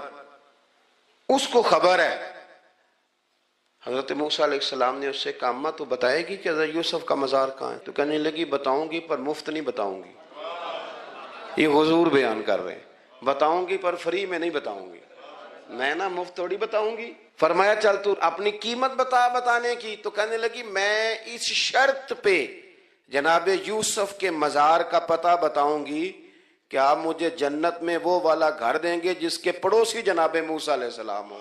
اس کو خبر ہے. حضرت موسیٰ علیہ السلام نے اس سے کہا اماں تو بتائے گی کہ حضرت یوسف کا مزار کہاں ہے؟ تو کہنے لگی بتاؤں گی پر مفت نہیں بتاؤں گی. یہ حضور بیان کر رہے ہیں، بتاؤں گی پر فری میں نہیں بتاؤں گی، میں نا مفت تھوڑی بتاؤں گی. فرمایا چل تو اپنی قیمت بتا بتانے کی. تو کہنے لگی میں اس شرط پہ جناب یوسف کے مزار کا پتہ بتاؤں گی کہ آپ مجھے جنت میں وہ والا گھر دیں گے جس کے پڑوسی جناب موسیٰ علیہ السلام ہو.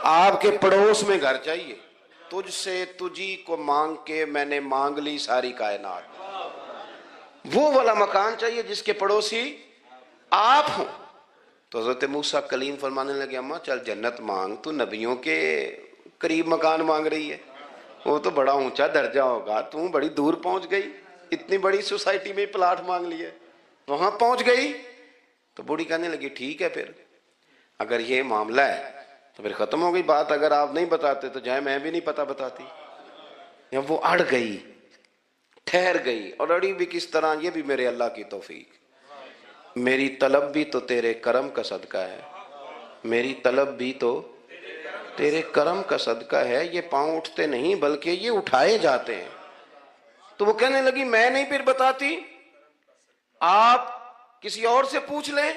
آپ کے پڑوس میں گھر چاہیے. تجھ سے تجھی کو مانگ کے میں نے مانگ لی ساری کائنات. وہ والا مکان چاہیے جس کے پڑوسی آپ ہوں. تو حضرت موسیٰ کلیم فرمانے لگے اماں چل جنت مانگ، تو نبیوں کے قریب مکان مانگ رہی ہے، وہ تو بڑا اونچا درجہ ہوگا، تو بڑی دور پہنچ گئی، اتنی بڑی سوسائٹی میں پلاٹ مانگ لیا، وہاں پہنچ گئی. تو بوڑھی کہنے لگی ٹھیک ہے پھر اگر یہ معاملہ ہے تو پھر ختم ہو گئی بات. اگر آپ نہیں بتاتے تو جائے میں بھی نہیں پتہ بتاتی. یا وہ اڑ گئی، ٹھہر گئی. اور اڑی بھی کس طرح؟ یہ بھی میرے اللہ کی توفیق. میری طلب بھی تو تیرے کرم کا صدقہ ہے، میری طلب بھی تو تیرے کرم کا صدقہ ہے. یہ پاؤں اٹھتے نہیں بلکہ یہ اٹھائے جاتے ہیں. تو وہ کہنے لگی میں نہیں پھر بتاتی، آپ کسی اور سے پوچھ لیں.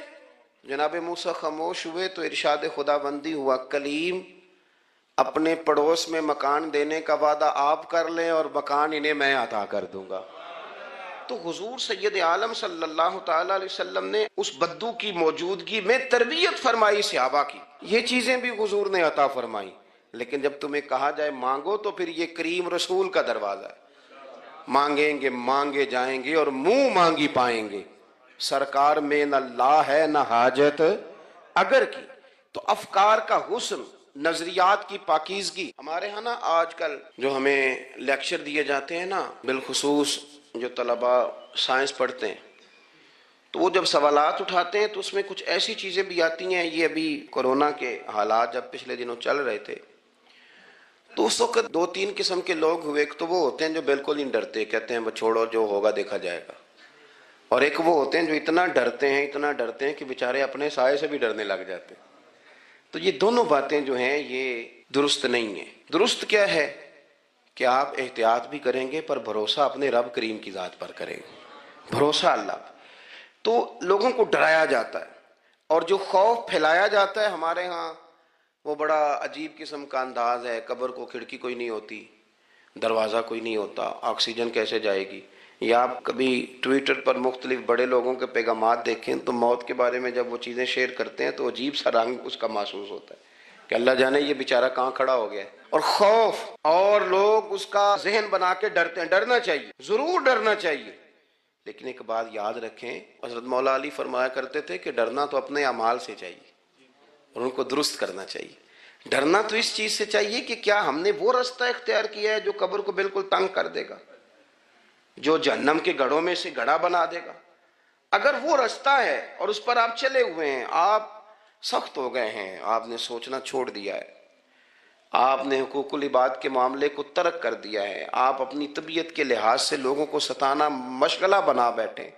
جناب موسیٰ خاموش ہوئے تو ارشاد خدا بندی ہوا کلیم اپنے پڑوس میں مکان دینے کا وعدہ آپ کر لیں اور مکان انہیں میں عطا کر دوں گا. تو حضور سید عالم صلی اللہ تعالی علیہ وسلم نے اس بدو کی موجودگی میں تربیت فرمائی صحابہ کی. یہ چیزیں بھی حضور نے عطا فرمائی. لیکن جب تمہیں کہا جائے مانگو تو پھر یہ کریم رسول کا دروازہ ہے. مانگیں گے مانگے جائیں گے اور منہ مانگی پائیں گے. سرکار میں نہ لا ہے نہ حاجت اگر کی. تو افکار کا حسن، نظریات کی پاکیزگی. ہمارے ہاں نا آج کل جو ہمیں لیکچر دیے جاتے ہیں نا، بالخصوص جو طلباء سائنس پڑھتے ہیں تو وہ جب سوالات اٹھاتے ہیں تو اس میں کچھ ایسی چیزیں بھی آتی ہیں. یہ ابھی کورونا کے حالات جب پچھلے دنوں چل رہے تھے تو اس وقت دو تین قسم کے لوگ ہوئے. ایک تو وہ ہوتے ہیں جو بالکل ہی ڈرتے، کہتے ہیں چھوڑو جو ہوگا دیکھا جائے گا. اور ایک وہ ہوتے ہیں جو اتنا ڈرتے ہیں کہ بیچارے اپنے سائے سے بھی ڈرنے لگ جاتے ہیں. تو یہ دونوں باتیں جو ہیں یہ درست نہیں ہیں. درست کیا ہے کہ آپ احتیاط بھی کریں گے پر بھروسہ اپنے رب کریم کی ذات پر کریں گے، بھروسہ اللہ پر. تو لوگوں کو ڈرایا جاتا ہے اور جو خوف پھیلایا جاتا ہے ہمارے ہاں وہ بڑا عجیب قسم کا انداز ہے. قبر کو کھڑکی کوئی نہیں ہوتی، دروازہ کوئی نہیں ہوتا، آکسیجن کیسے جائے گی. یا آپ کبھی ٹویٹر پر مختلف بڑے لوگوں کے پیغامات دیکھیں تو موت کے بارے میں جب وہ چیزیں شیئر کرتے ہیں تو عجیب سا رنگ اس کا محسوس ہوتا ہے کہ اللہ جانے یہ بیچارہ کہاں کھڑا ہو گیا ہے. اور خوف، اور لوگ اس کا ذہن بنا کے ڈرتے ہیں. ڈرنا چاہیے، ضرور ڈرنا چاہیے، لیکن ایک بات یاد رکھیں، حضرت مولا علی فرمایا کرتے تھے کہ ڈرنا تو اپنے اعمال سے چاہیے اور ان کو درست کرنا چاہیے. ڈرنا تو اس چیز سے چاہیے کہ کیا ہم نے وہ رستہ اختیار کیا ہے جو قبر کو بالکل تنگ کر دے گا، جو جہنم کے گڑھوں میں سے گڑھا بنا دے گا. اگر وہ رستہ ہے اور اس پر آپ چلے ہوئے ہیں، آپ سخت ہو گئے ہیں، آپ نے سوچنا چھوڑ دیا ہے، آپ نے حقوق العباد کے معاملے کو ترک کر دیا ہے، آپ اپنی طبیعت کے لحاظ سے لوگوں کو ستانا مشغلہ بنا بیٹھے،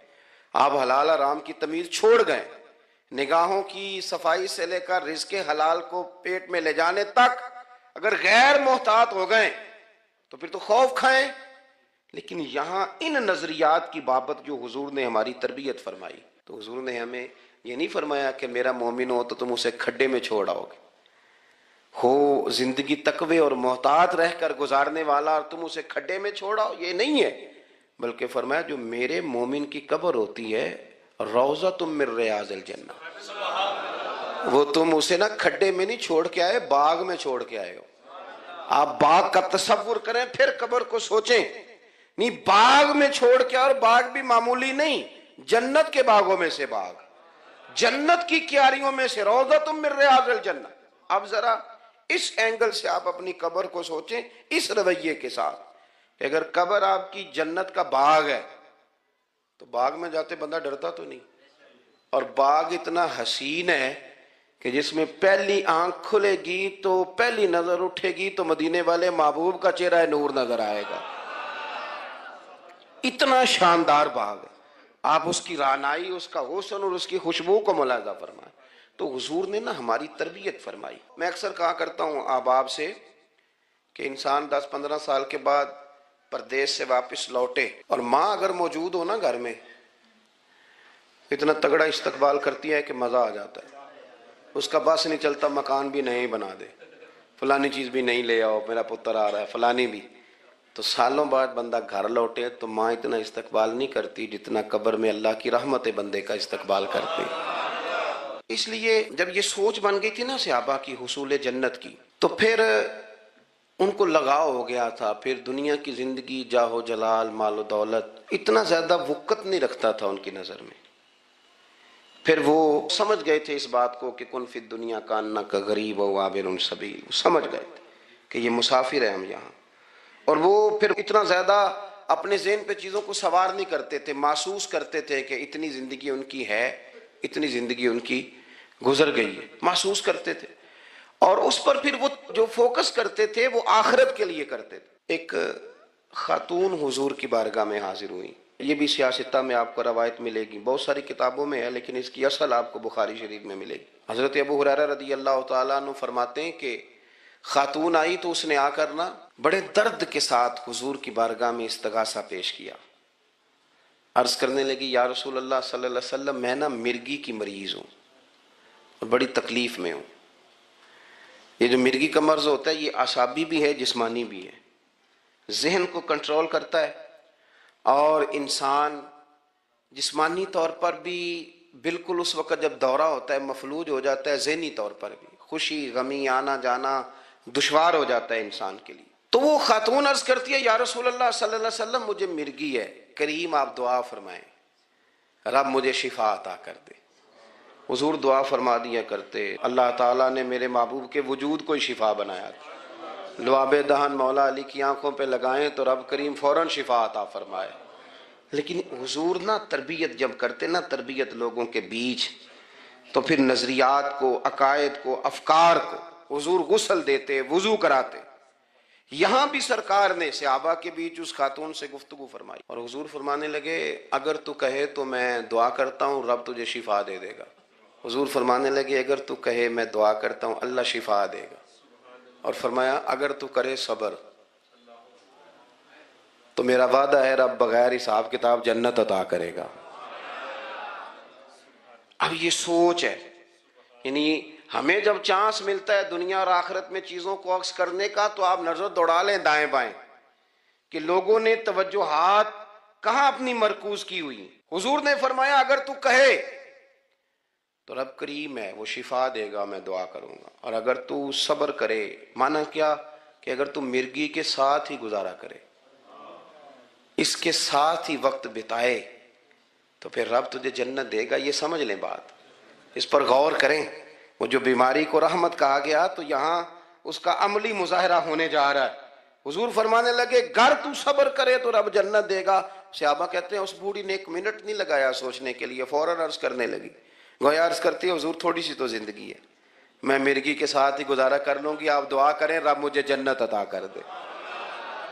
آپ حلال حرام کی تمیز چھوڑ گئے، نگاہوں کی صفائی سے لے کر رزق حلال کو پیٹ میں لے جانے تک اگر غیر محتاط ہو گئے تو پھر تو خوف کھائیں. لیکن یہاں ان نظریات کی بابت جو حضور نے ہماری تربیت فرمائی، تو حضور نے ہمیں یہ نہیں فرمایا کہ میرا مومن ہو تو تم اسے کھڈے میں چھوڑ آؤ گے، ہو زندگی تقوی اور محتاط رہ کر گزارنے والا اور تم اسے کھڈے میں چھوڑ آؤ. یہ نہیں ہے، بلکہ فرمایا جو میرے مومن کی قبر ہوتی ہے روضہ من ریاض الجنہ، وہ تم اسے نا کھڈے میں نہیں چھوڑ کے آئے، باغ میں چھوڑ کے آئے ہو. آپ باغ کا تصور کریں پھر قبر کو سوچیں. نہیں، باغ میں چھوڑ کے، اور باغ بھی معمولی نہیں، جنت کے باغوں میں سے باغ، جنت کی کیاریوں میں سے روضہ من ریاض الجنہ. اب ذرا اس اینگل سے آپ اپنی قبر کو سوچیں، اس رویے کے ساتھ کہ اگر قبر آپ کی جنت کا باغ ہے تو باغ میں جاتے بندہ ڈرتا تو نہیں، اور باغ اتنا حسین ہے کہ جس میں پہلی آنکھ کھلے گی تو پہلی نظر اٹھے گی تو مدینے والے محبوب کا چہرہ نور نظر آئے گا. اتنا شاندار باغ ہے. آپ اس کی رعنائی، اس کا حسن اور اس کی خوشبو کو ملاحظہ فرمائیں. تو حضور نے نا ہماری تربیت فرمائی. میں اکثر کہا کرتا ہوں احباب سے کہ انسان 10-15 سال کے بعد پردیس سے واپس لوٹے اور ماں اگر موجود ہو نا گھر میں، اتنا تگڑا استقبال کرتی ہے کہ مزہ آ جاتا ہے. اس کا بس نہیں چلتا، مکان بھی نہیں بنا دے، فلانی چیز بھی نہیں لے آؤ، میرا پتر آ رہا ہے، فلانی بھی. تو سالوں بعد بندہ گھر لوٹے تو ماں اتنا استقبال نہیں کرتی جتنا قبر میں اللہ کی رحمت بندے کا استقبال کرتی. اس لیے جب یہ سوچ بن گئی تھی نا صحابہ کی حصول جنت کی، تو پھر ان کو لگاؤ ہو گیا تھا. پھر دنیا کی زندگی، جاہ و جلال، مال و دولت اتنا زیادہ وقت نہیں رکھتا تھا ان کی نظر میں. پھر وہ سمجھ گئے تھے اس بات کو کہ کن فی الدنیا کاننا کا غریب و عابر سبیل. سمجھ گئے تھے کہ یہ مسافر ہیں ہم یہاں. اور وہ پھر اتنا زیادہ اپنے ذہن پہ چیزوں کو سوار نہیں کرتے تھے، محسوس کرتے تھے کہ اتنی زندگی ان کی ہے، اتنی زندگی ان کی گزر گئی ہے، محسوس کرتے تھے. اور اس پر پھر وہ جو فوکس کرتے تھے وہ آخرت کے لیے کرتے تھے. ایک خاتون حضور کی بارگاہ میں حاضر ہوئی. یہ بھی سیاستہ میں آپ کو روایت ملے گی، بہت ساری کتابوں میں ہے لیکن اس کی اصل آپ کو بخاری شریف میں ملے گی. حضرت ابو ہریرہ رضی اللہ تعالیٰ عنہ فرماتے ہیں کہ خاتون آئی تو اس نے آ کر نا بڑے درد کے ساتھ حضور کی بارگاہ میں استغاثہ پیش کیا. عرض کرنے لگی یا رسول اللہ صلی اللہ علیہ وسلم، میں نا مرگی کی مریض ہوں اور بڑی تکلیف میں ہوں. یہ جو مرگی کا مرض ہوتا ہے یہ اعصابی بھی ہے، جسمانی بھی ہے. ذہن کو کنٹرول کرتا ہے اور انسان جسمانی طور پر بھی بالکل اس وقت جب دورہ ہوتا ہے مفلوج ہو جاتا ہے، ذہنی طور پر بھی خوشی غمی آنا جانا دشوار ہو جاتا ہے انسان کے لیے. تو وہ خاتون عرض کرتی ہے یا رسول اللہ صلی اللہ علیہ وسلم مجھے مرگی ہے، کریم آپ دعا فرمائیں رب مجھے شفا عطا کر دے. حضور دعا فرما دیا کرتے، اللہ تعالیٰ نے میرے محبوب کے وجود کو شفا بنایا تھا. لعاب دہن مولا علی کی آنکھوں پہ لگائیں تو رب کریم فوراً شفا عطا فرمائے. لیکن حضور نا تربیت جب کرتے نا، تربیت لوگوں کے بیچ، تو پھر نظریات کو، عقائد کو، افکار کو حضور غسل دیتے، وضو کراتے. یہاں بھی سرکار نے صحابہ کے بیچ اس خاتون سے گفتگو فرمائی اور حضور فرمانے لگے اگر تو کہے تو میں دعا کرتا ہوں رب تجھے شفا دے دے گا. حضور فرمانے لگے اگر تو کہے میں دعا کرتا ہوں اللہ شفا دے گا. اور فرمایا اگر تو کرے صبر تو میرا وعدہ ہے رب بغیر حساب کتاب جنت عطا کرے گا. اب یہ سوچ ہے، یعنی ہمیں جب چانس ملتا ہے دنیا اور آخرت میں چیزوں کو عکس کرنے کا تو آپ نظر دوڑا لیں دائیں بائیں کہ لوگوں نے توجہات کہاں اپنی مرکوز کی ہوئی. حضور نے فرمایا اگر تو کہے تو رب کریم ہے وہ شفا دے گا، میں دعا کروں گا. اور اگر تو صبر کرے، مانا کیا کہ اگر تو مرگی کے ساتھ ہی گزارا کرے، اس کے ساتھ ہی وقت بتائے تو پھر رب تجھے جنت دے گا. یہ سمجھ لیں بات، اس پر غور کریں. وہ جو بیماری کو رحمت کہا گیا تو یہاں اس کا عملی مظاہرہ ہونے جا رہا ہے. حضور فرمانے لگے گر تو صبر کرے تو رب جنت دے گا. صحابہ کہتے ہیں اس بوڑھی نے ایک منٹ نہیں لگایا سوچنے کے لیے، فوراً عرض کرنے لگی. گویا عرض کرتی ہے حضور تھوڑی سی تو زندگی ہے، میں مرگی کے ساتھ ہی گزارا کر لوں گی، آپ دعا کریں رب مجھے جنت عطا کر دے،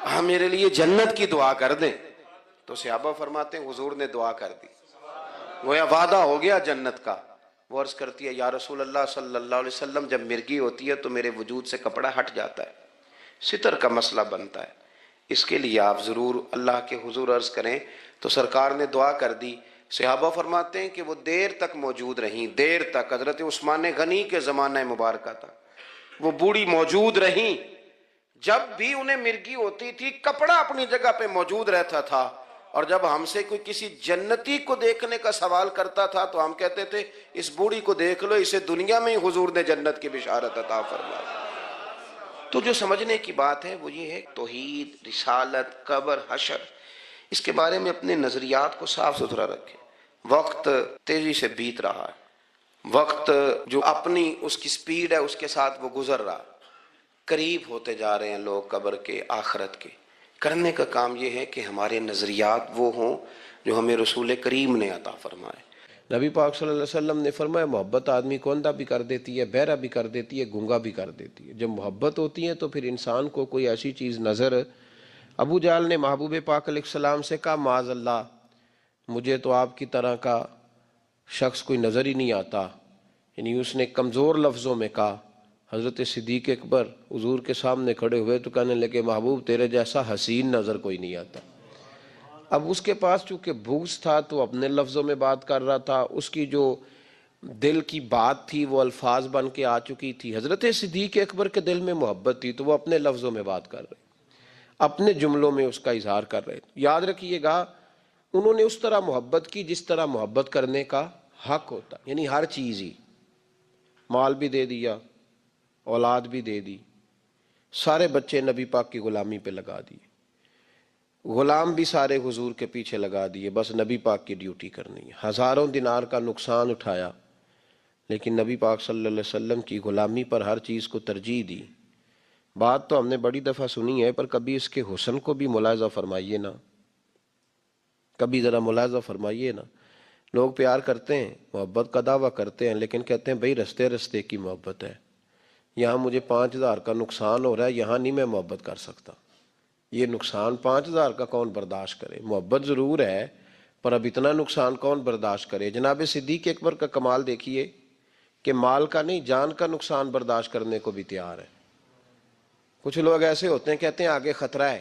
ہاں میرے لیے جنت کی دعا کر دیں. تو صحابہ فرماتے ہیں حضور نے دعا کر دی، گویا وعدہ ہو گیا جنت کا. وہ عرض کرتی ہے یا رسول اللہ صلی اللہ علیہ وسلم جب مرگی ہوتی ہے تو میرے وجود سے کپڑا ہٹ جاتا ہے، ستر کا مسئلہ بنتا ہے، اس کے لیے آپ ضرور اللہ کے حضور عرض کریں. تو سرکار نے دعا کر دی. صحابہ فرماتے ہیں کہ وہ دیر تک موجود رہیں، دیر تک. حضرت عثمان غنی کے زمانہ مبارکہ تھا، وہ بوڑھی موجود رہیں. جب بھی انہیں مرگی ہوتی تھی کپڑا اپنی جگہ پہ موجود رہتا تھا. اور جب ہم سے کوئی کسی جنتی کو دیکھنے کا سوال کرتا تھا تو ہم کہتے تھے اس بوڑھی کو دیکھ لو، اسے دنیا میں ہی حضور نے جنت کی بشارت عطا فرمائی. تو جو سمجھنے کی بات ہے وہ یہ ہے توحید، رسالت، قبر، حشر، اس کے بارے میں اپنے نظریات کو صاف ستھرا رکھیں. وقت تیزی سے بیت رہا ہے، وقت جو اپنی اس کی سپیڈ ہے اس کے ساتھ وہ گزر رہا. قریب ہوتے جا رہے ہیں لوگ قبر کے، آخرت کے. کرنے کا کام یہ ہے کہ ہمارے نظریات وہ ہوں جو ہمیں رسول کریم نے عطا فرمائے. نبی پاک صلی اللہ علیہ وسلم نے فرمایا محبت آدمی کو اندھا بھی کر دیتی ہے، بہرا بھی کر دیتی ہے، گونگا بھی کر دیتی ہے۔ جب محبت ہوتی ہے تو پھر انسان کو کوئی ایسی چیز نظر، ابو جہل نے محبوب پاک علیہ السلام سے کہا معاذ اللہ، مجھے تو آپ کی طرح کا شخص کوئی نظر ہی نہیں آتا، یعنی اس نے کمزور لفظوں میں کہا۔ حضرت صدیق اکبر حضور کے سامنے کھڑے ہوئے تو کہنے لگے محبوب تیرے جیسا حسین نظر کوئی نہیں آتا۔ اب اس کے پاس چونکہ بغض تھا تو اپنے لفظوں میں بات کر رہا تھا، اس کی جو دل کی بات تھی وہ الفاظ بن کے آ چکی تھی۔ حضرت صدیق اکبر کے دل میں محبت تھی تو وہ اپنے لفظوں میں بات کر رہے، اپنے جملوں میں اس کا اظہار کر رہے۔ یاد رکھیے گا انہوں نے اس طرح محبت کی جس طرح محبت کرنے کا حق ہوتا، یعنی ہر چیز ہی، مال بھی دے دیا، اولاد بھی دے دی، سارے بچے نبی پاک کی غلامی پہ لگا دیے، غلام بھی سارے حضور کے پیچھے لگا دیے، بس نبی پاک کی ڈیوٹی کرنی ہے۔ ہزاروں دینار کا نقصان اٹھایا لیکن نبی پاک صلی اللہ علیہ وسلم کی غلامی پر ہر چیز کو ترجیح دی۔ بات تو ہم نے بڑی دفعہ سنی ہے پر کبھی اس کے حسن کو بھی ملاحظہ فرمائیے نا، کبھی ذرا ملاحظہ فرمائیے نا۔ لوگ پیار کرتے ہیں، محبت کا دعویٰ کرتے ہیں لیکن کہتے ہیں بھئی رستے رستے کی محبت ہے، یہاں مجھے 5,000 کا نقصان ہو رہا ہے، یہاں نہیں میں محبت کر سکتا۔ یہ نقصان 5,000 کا کون برداشت کرے؟ محبت ضرور ہے پر اب اتنا نقصان کون برداشت کرے؟ جناب صدیق اکبر کا کمال دیکھیے کہ مال کا نہیں جان کا نقصان برداشت کرنے کو بھی تیار ہے۔ کچھ لوگ ایسے ہوتے ہیں کہتے ہیں آگے خطرہ ہے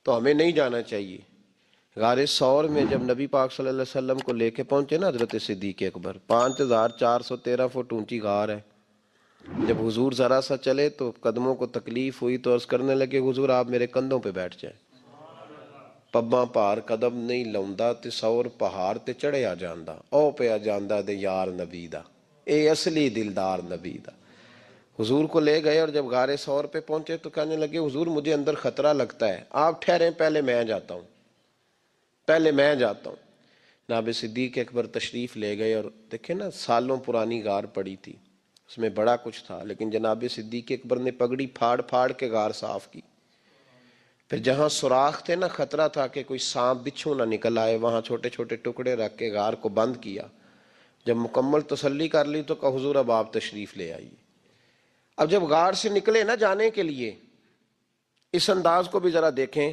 تو ہمیں نہیں جانا چاہیے۔ غار ثور میں جب نبی پاک صلی اللہ علیہ وسلم کو لے کے پہنچے نا حضرت صدیق اکبر، 5,413 فٹ اونچی غار ہے، جب حضور ذرا سا چلے تو قدموں کو تکلیف ہوئی تو عرض کرنے لگے حضور آپ میرے کندھوں پہ بیٹھ جائیں، پباں پار قدم نہیں لاؤندا تے سور پہاڑ تے چڑھیا جاندا، او پیا جاندا دے یار نبی دا، اے اصلی دلدار نبی دا۔ حضور کو لے گئے اور جب غار ثور پہ پہنچے تو کہنے لگے حضور مجھے اندر خطرہ لگتا ہے، آپ ٹھہریں پہلے میں جاتا ہوں، پہلے میں جاتا ہوں۔ جناب صدیق اکبر تشریف لے گئے اور دیکھیں نا سالوں پرانی غار پڑی تھی، اس میں بڑا کچھ تھا لیکن جناب صدیق اکبر نے پگڑی پھاڑ پھاڑ کے غار صاف کی۔ پھر جہاں سوراخ تھے نا، خطرہ تھا کہ کوئی سانپ بچھو نہ نکل آئے، وہاں چھوٹے چھوٹے ٹکڑے رکھ کے غار کو بند کیا۔ جب مکمل تسلی کر لی تو کہا حضور اب آپ تشریف لے آئیے۔ اب جب غار سے نکلے نا جانے کے لیے، اس انداز کو بھی ذرا دیکھیں۔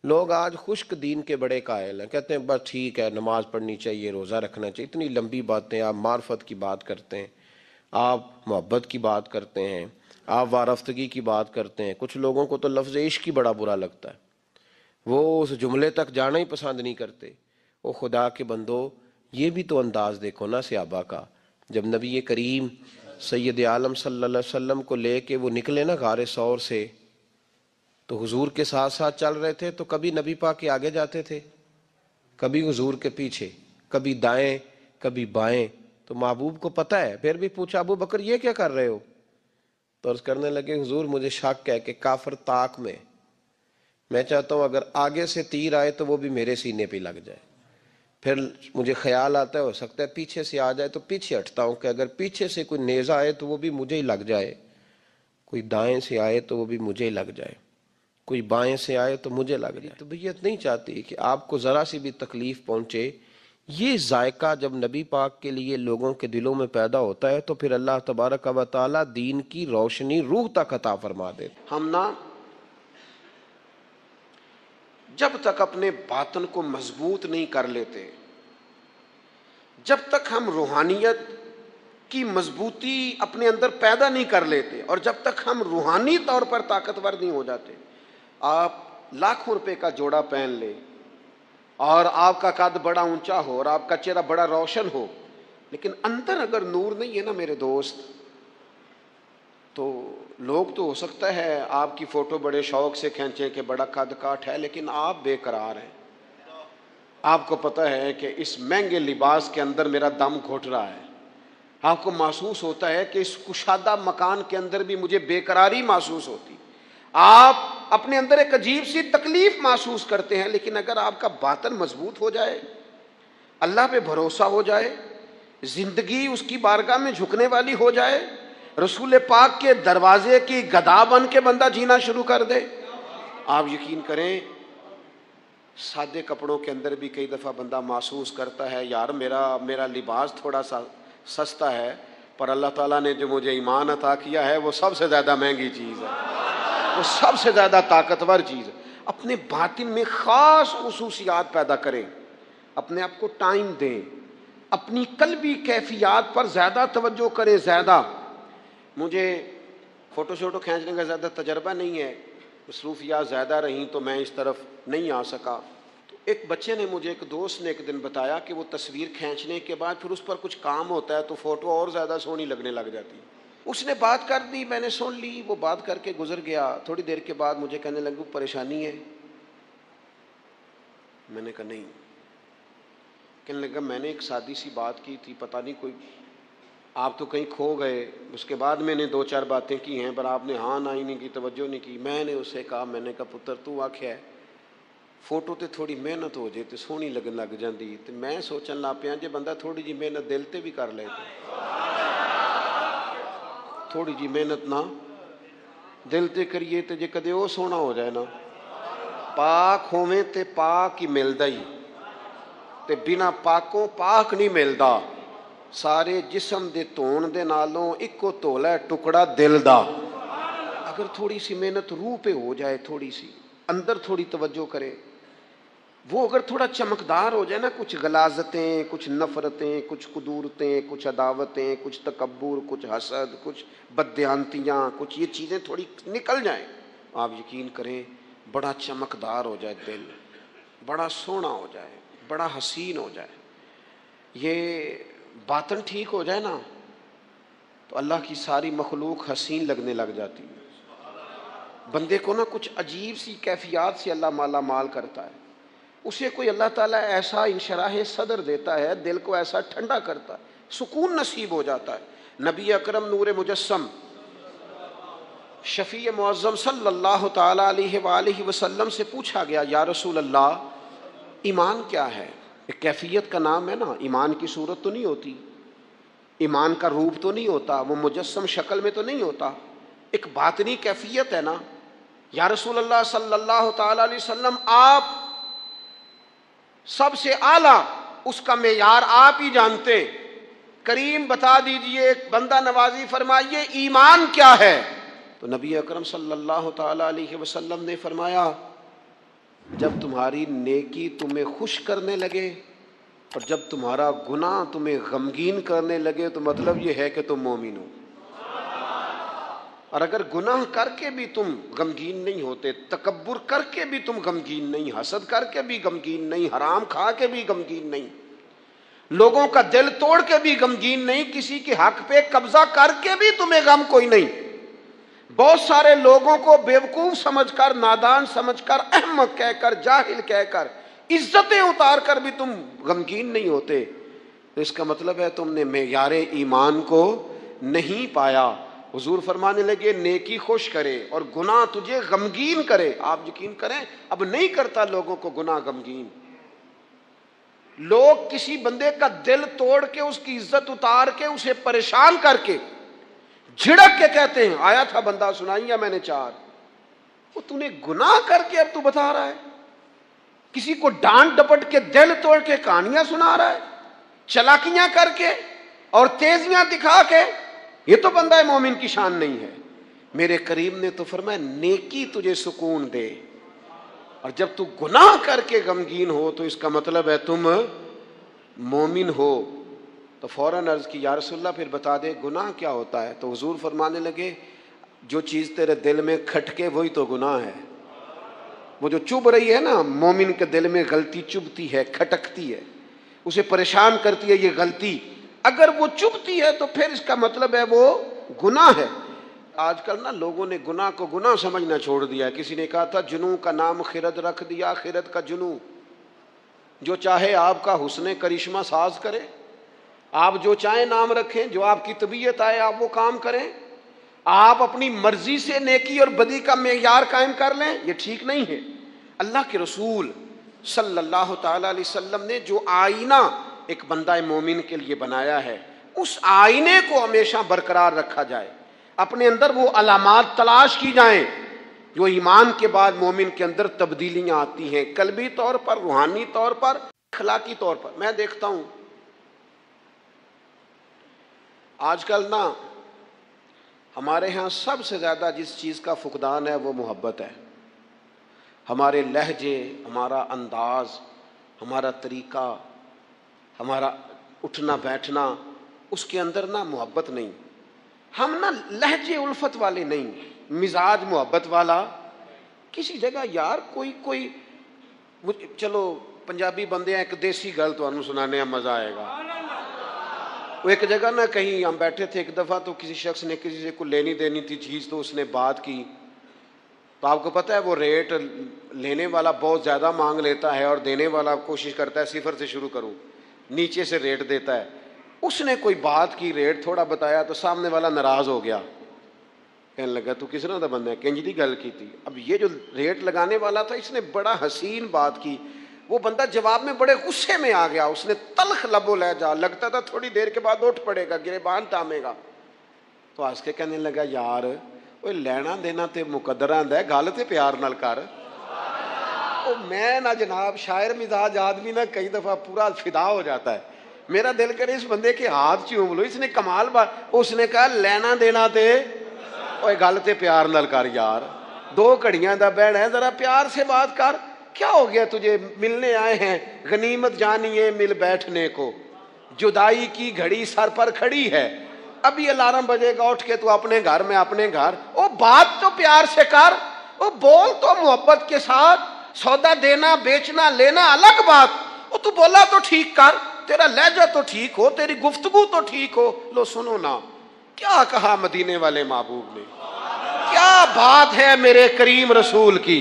لوگ آج خشک دین کے بڑے قائل ہیں، کہتے ہیں بس ٹھیک ہے نماز پڑھنی چاہیے، روزہ رکھنا چاہیے، اتنی لمبی باتیں، آپ معرفت کی بات کرتے ہیں، آپ محبت کی بات کرتے ہیں، آپ وارفتگی کی بات کرتے ہیں۔ کچھ لوگوں کو تو لفظ عشق ہی بڑا برا لگتا ہے، وہ اس جملے تک جانا ہی پسند نہیں کرتے۔ وہ خدا کے بندو یہ بھی تو انداز دیکھو نا صحابہ کا، جب نبی کریم سید عالم صلی اللہ علیہ وسلم کو لے کے وہ نکلے نا غار ثور سے تو حضور کے ساتھ ساتھ چل رہے تھے، تو کبھی نبی پاک کے آگے جاتے تھے، کبھی حضور کے پیچھے، کبھی دائیں کبھی بائیں۔ تو محبوب کو پتہ ہے، پھر بھی پوچھا ابو بکر یہ کیا کر رہے ہو؟ تو عرض کرنے لگے حضور مجھے شک ہے کہ کافر طاق میں چاہتا ہوں اگر آگے سے تیر آئے تو وہ بھی میرے سینے پہ لگ جائے، پھر مجھے خیال آتا ہے ہو سکتا ہے پیچھے سے آ جائے تو پیچھے ہٹتا ہوں کہ اگر پیچھے سے کوئی نیزہ آئے تو وہ بھی مجھے ہی لگ جائے، کوئی دائیں سے آئے تو وہ بھی مجھے ہی لگ جائے، کوئی بائیں سے آئے تو مجھے لگ جائے۔ طبیعت نہیں چاہتی کہ آپ کو ذرا سی بھی تکلیف پہنچے۔ یہ ذائقہ جب نبی پاک کے لیے لوگوں کے دلوں میں پیدا ہوتا ہے تو پھر اللہ تبارک و تعالی دین کی روشنی روح تک عطا فرما دے۔ ہم نا جب تک اپنے باطن کو مضبوط نہیں کر لیتے، جب تک ہم روحانیت کی مضبوطی اپنے اندر پیدا نہیں کر لیتے، اور جب تک ہم روحانی طور پر طاقتور نہیں ہو جاتے، آپ لاکھوں روپے کا جوڑا پہن لیں اور آپ کا قد بڑا اونچا ہو اور آپ کا چہرہ بڑا روشن ہو، لیکن اندر اگر نور نہیں ہے نا میرے دوست، تو لوگ تو ہو سکتا ہے آپ کی فوٹو بڑے شوق سے کھینچیں کہ بڑا قد کاٹ ہے، لیکن آپ بے قرار ہیں۔ آپ کو پتہ ہے کہ اس مہنگے لباس کے اندر میرا دم گھٹ رہا ہے، آپ کو محسوس ہوتا ہے کہ اس کشادہ مکان کے اندر بھی مجھے بے قراری محسوس ہوتی، آپ اپنے اندر ایک عجیب سی تکلیف محسوس کرتے ہیں۔ لیکن اگر آپ کا باطن مضبوط ہو جائے، اللہ پہ بھروسہ ہو جائے، زندگی اس کی بارگاہ میں جھکنے والی ہو جائے، رسول پاک کے دروازے کی گدا بن کے بندہ جینا شروع کر دے، آپ یقین کریں سادے کپڑوں کے اندر بھی کئی دفعہ بندہ محسوس کرتا ہے یار میرا لباس تھوڑا سا سستا ہے، پر اللہ تعالیٰ نے جو مجھے ایمان عطا کیا ہے وہ سب سے زیادہ مہنگی چیز ہے، وہ سب سے زیادہ طاقتور چیز ہے۔ اپنے باطن میں خاص خصوصیات پیدا کریں، اپنے آپ کو ٹائم دیں، اپنی قلبی کیفیات پر زیادہ توجہ کریں۔ زیادہ مجھے فوٹو شوٹو کھینچنے کا زیادہ تجربہ نہیں ہے، مصروفیات زیادہ رہیں تو میں اس طرف نہیں آ سکا۔ تو ایک بچے نے مجھے، ایک دوست نے ایک دن بتایا کہ وہ تصویر کھینچنے کے بعد پھر اس پر کچھ کام ہوتا ہے تو فوٹو اور زیادہ سونی لگنے لگ جاتی۔ اس نے بات کر دی، میں نے سن لی، وہ بات کر کے گزر گیا۔ تھوڑی دیر کے بعد مجھے کہنے لگا پریشانی ہے؟ میں نے کہا نہیں۔ کہنے لگا میں نے ایک سادی سی بات کی تھی، پتہ نہیں کوئی آپ تو کہیں کھو گئے، اس کے بعد میں نے 2-4 باتیں کی ہیں پر آپ نے ہاں نہ ہی نہیں کی، توجہ نہیں کی۔ میں نے اسے کہا، میں نے کہا پتر تو آکھیا ہے فوٹو تے تھوڑی محنت ہو جائے تے سونی لگن لگ جاندی، تے میں سوچن لگ پیا جے بندہ تھوڑی جی محنت دل تے بھی کر لے، تھوڑی جی محنت نہ دل تے کریے تے جے کدے وہ سونا ہو جائے نا، پاک ہوویں تے پاک ہی ملدا ہی، تے بنا پاکوں پاک نہیں ملدا۔ سارے جسم دے دھون دے نالوں اکو دھولا ہے ٹکڑا دل دا۔ اگر تھوڑی سی محنت روح پہ ہو جائے، تھوڑی سی اندر تھوڑی توجہ کرے، وہ اگر تھوڑا چمکدار ہو جائے نا، کچھ غلاظتیں، کچھ نفرتیں، کچھ قدورتیں، کچھ عداوتیں، کچھ تکبر، کچھ حسد، کچھ بددیانتیاں، کچھ یہ چیزیں تھوڑی نکل جائیں، آپ یقین کریں بڑا چمکدار ہو جائے دل، بڑا سونا ہو جائے، بڑا حسین ہو جائے۔ یہ باطن ٹھیک ہو جائے نا تو اللہ کی ساری مخلوق حسین لگنے لگ جاتی ہے۔ بندے کو نا کچھ عجیب سی کیفیات سے اللہ مالا مال کرتا ہے، اسے کوئی اللہ تعالیٰ ایسا انشراح صدر دیتا ہے، دل کو ایسا ٹھنڈا کرتا ہے، سکون نصیب ہو جاتا ہے۔ نبی اکرم نور مجسم شفیع معظم صلی اللہ تعالیٰ علیہ وآلہ وسلم سے پوچھا گیا، یا رسول اللہ ایمان کیا ہے؟ ایک کیفیت کا نام ہے نا، ایمان کی صورت تو نہیں ہوتی، ایمان کا روپ تو نہیں ہوتا، وہ مجسم شکل میں تو نہیں ہوتا، ایک باطنی کیفیت ہے نا۔ یا رسول اللہ صلی اللہ تعالیٰ علیہ وسلم آپ سب سے اعلیٰ اس کا معیار آپ ہی جانتے، کریم بتا دیجئے، بندہ نوازی فرمائیے ایمان کیا ہے؟ تو نبی اکرم صلی اللہ تعالیٰ علیہ وسلم نے فرمایا جب تمہاری نیکی تمہیں خوش کرنے لگے اور جب تمہارا گناہ تمہیں غمگین کرنے لگے تو مطلب یہ ہے کہ تم مومن ہو۔ اور اگر گناہ کر کے بھی تم غمگین نہیں ہوتے، تکبر کر کے بھی تم غمگین نہیں، حسد کر کے بھی غمگین نہیں، حرام کھا کے بھی غمگین نہیں، لوگوں کا دل توڑ کے بھی غمگین نہیں، کسی کے حق پہ قبضہ کر کے بھی تمہیں غم کوئی نہیں، بہت سارے لوگوں کو بیوقوف سمجھ کر، نادان سمجھ کر، احمق کہہ کر، جاہل کہہ کر، عزتیں اتار کر بھی تم غمگین نہیں ہوتے، تو اس کا مطلب ہے تم نے معیار ایمان کو نہیں پایا۔ حضور فرمانے لگے نیکی خوش کرے اور گناہ تجھے غمگین کرے۔ آپ یقین کریں اب نہیں کرتا لوگوں کو گناہ غمگین، لوگ کسی بندے کا دل توڑ کے، اس کی عزت اتار کے، اسے پریشان کر کے، جھڑک کے کہتے ہیں آیا تھا بندہ سنائیا میں نے 4، وہ تو نے گناہ کر کے اب تو بتا رہا ہے، کسی کو ڈانٹ ڈپٹ کے دل توڑ کے کہانیاں سنا رہا ہے، چلاکیاں کر کے اور تیزیاں دکھا کے، یہ تو بندہ مومن کی شان نہیں ہے۔ میرے کریم نے تو فرمایا نیکی تجھے سکون دے، اور جب تو گناہ کر کے غمگین ہو تو اس کا مطلب ہے تم مومن ہو۔ تو فوراً عرض کی یا رسول اللہ پھر بتا دے گناہ کیا ہوتا ہے؟ تو حضور فرمانے لگے جو چیز تیرے دل میں کھٹکے وہی تو گناہ ہے۔ وہ جو چبھ رہی ہے نا، مومن کے دل میں غلطی چبھتی ہے، کھٹکتی ہے، اسے پریشان کرتی ہے یہ غلطی، اگر وہ چبھتی ہے تو پھر اس کا مطلب ہے وہ گناہ ہے۔ آج کل نا لوگوں نے گناہ کو گناہ سمجھنا چھوڑ دیا ہے۔ کسی نے کہا تھا جنوں کا نام خرد رکھ دیا، خرد کا جنوں، جو چاہے آپ کا حسن کرشمہ ساز کرے، آپ جو چاہیں نام رکھیں، جو آپ کی طبیعت آئے آپ وہ کام کریں، آپ اپنی مرضی سے نیکی اور بدی کا معیار قائم کر لیں، یہ ٹھیک نہیں ہے۔ اللہ کے رسول صلی اللہ تعالی علیہ وسلم نے جو آئینہ ایک بندہ مومن کے لیے بنایا ہے، اس آئینے کو ہمیشہ برقرار رکھا جائے، اپنے اندر وہ علامات تلاش کی جائیں جو ایمان کے بعد مومن کے اندر تبدیلیاں آتی ہیں، قلبی طور پر، روحانی طور پر، اخلاقی طور پر. میں دیکھتا ہوں آج کل نا ہمارے ہاں سب سے زیادہ جس چیز کا فقدان ہے وہ محبت ہے. ہمارے لہجے، ہمارا انداز، ہمارا طریقہ، ہمارا اٹھنا بیٹھنا، اس کے اندر نا محبت نہیں. ہم نا لہجے الفت والے نہیں، مزاج محبت والا. کسی جگہ یار کوئی چلو پنجابی بندے ہیں، ایک دیسی گل تو سنانے میں مزہ آئے گا. وہ ایک جگہ نا کہیں ہم بیٹھے تھے ایک دفعہ، تو کسی شخص نے کسی سے کوئی لینی دینی تھی چیز، تو اس نے بات کی. تو آپ کو پتہ ہے وہ ریٹ لینے والا بہت زیادہ مانگ لیتا ہے اور دینے والا کوشش کرتا ہے صفر سے شروع کروں، نیچے سے ریٹ دیتا ہے. اس نے کوئی بات کی، ریٹ تھوڑا بتایا تو سامنے والا ناراض ہو گیا. کہنے لگا تو کس طرح کا بندہ ہے، کنج دی گل کی تھی. اب یہ جو ریٹ لگانے والا تھا اس نے بڑا حسین بات کی، وہ بندہ جواب میں بڑے غصے میں آ گیا. اس نے تلخ لب و لہجہ، لگتا تھا تھوڑی دیر کے بعد اٹھ پڑے گا، گریبان تامے گا. تو ہنس کے کہنے لگا یار وہ لینا دینا تے مقدر آندا ہے، گل تے پیار نال کر. میں نہ جناب شاعر مزاج آدمی نہ کئی دفعہ پورا فدا ہو جاتا ہے. میرا دل کرے اس بندے کے ہاتھ چوم لو، اس نے کمال بات. اس نے کہا لینا دینا تے گل تے پیار نال کر یار، 2 گھڑیاں دا بہن ہے، ذرا پیار سے بات کر. کیا ہو گیا تجھے، ملنے آئے ہیں، غنیمت جانیے مل بیٹھنے کو، جدائی کی گھڑی سر پر کھڑی ہے، ابھی الارم بجے گا اٹھ کے تو اپنے گھر میں اپنے گھر. او بات تو پیار سے کر، او بول تو محبت کے ساتھ. سودا دینا بیچنا لینا الگ بات، او تو بولا تو ٹھیک کر، تیرا لہجہ تو ٹھیک ہو، تیری گفتگو تو ٹھیک ہو. لو سنو نا کیا کہا مدینے والے محبوب نے، کیا بات ہے میرے کریم رسول کی.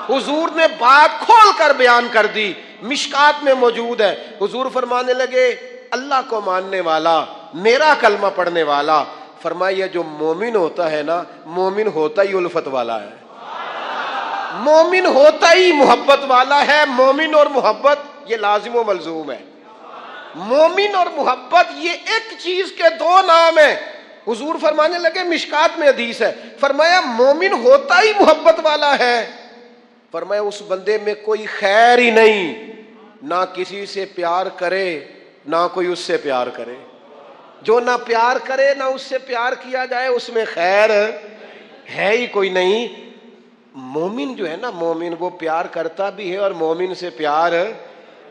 حضور نے بات کھول کر بیان کر دی، مشکات میں موجود ہے. حضور فرمانے لگے اللہ کو ماننے والا، میرا کلمہ پڑھنے والا، فرمایا جو مومن ہوتا ہے نا، مومن ہوتا ہی الفت والا ہے، مومن ہوتا ہی محبت والا ہے. مومن اور محبت یہ لازم و ملزوم ہے. مومن اور محبت یہ ایک چیز کے 2 نام ہیں. حضور فرمانے لگے، مشکات میں حدیث ہے، فرمایا مومن ہوتا ہی محبت والا ہے. فرمایا اس بندے میں کوئی خیر ہی نہیں، نہ کسی سے پیار کرے نہ کوئی اس سے پیار کرے. جو نہ پیار کرے نہ اس سے پیار کیا جائے اس میں خیر ہے ہی کوئی نہیں. مومن جو ہے نا، مومن وہ پیار کرتا بھی ہے اور مومن سے پیار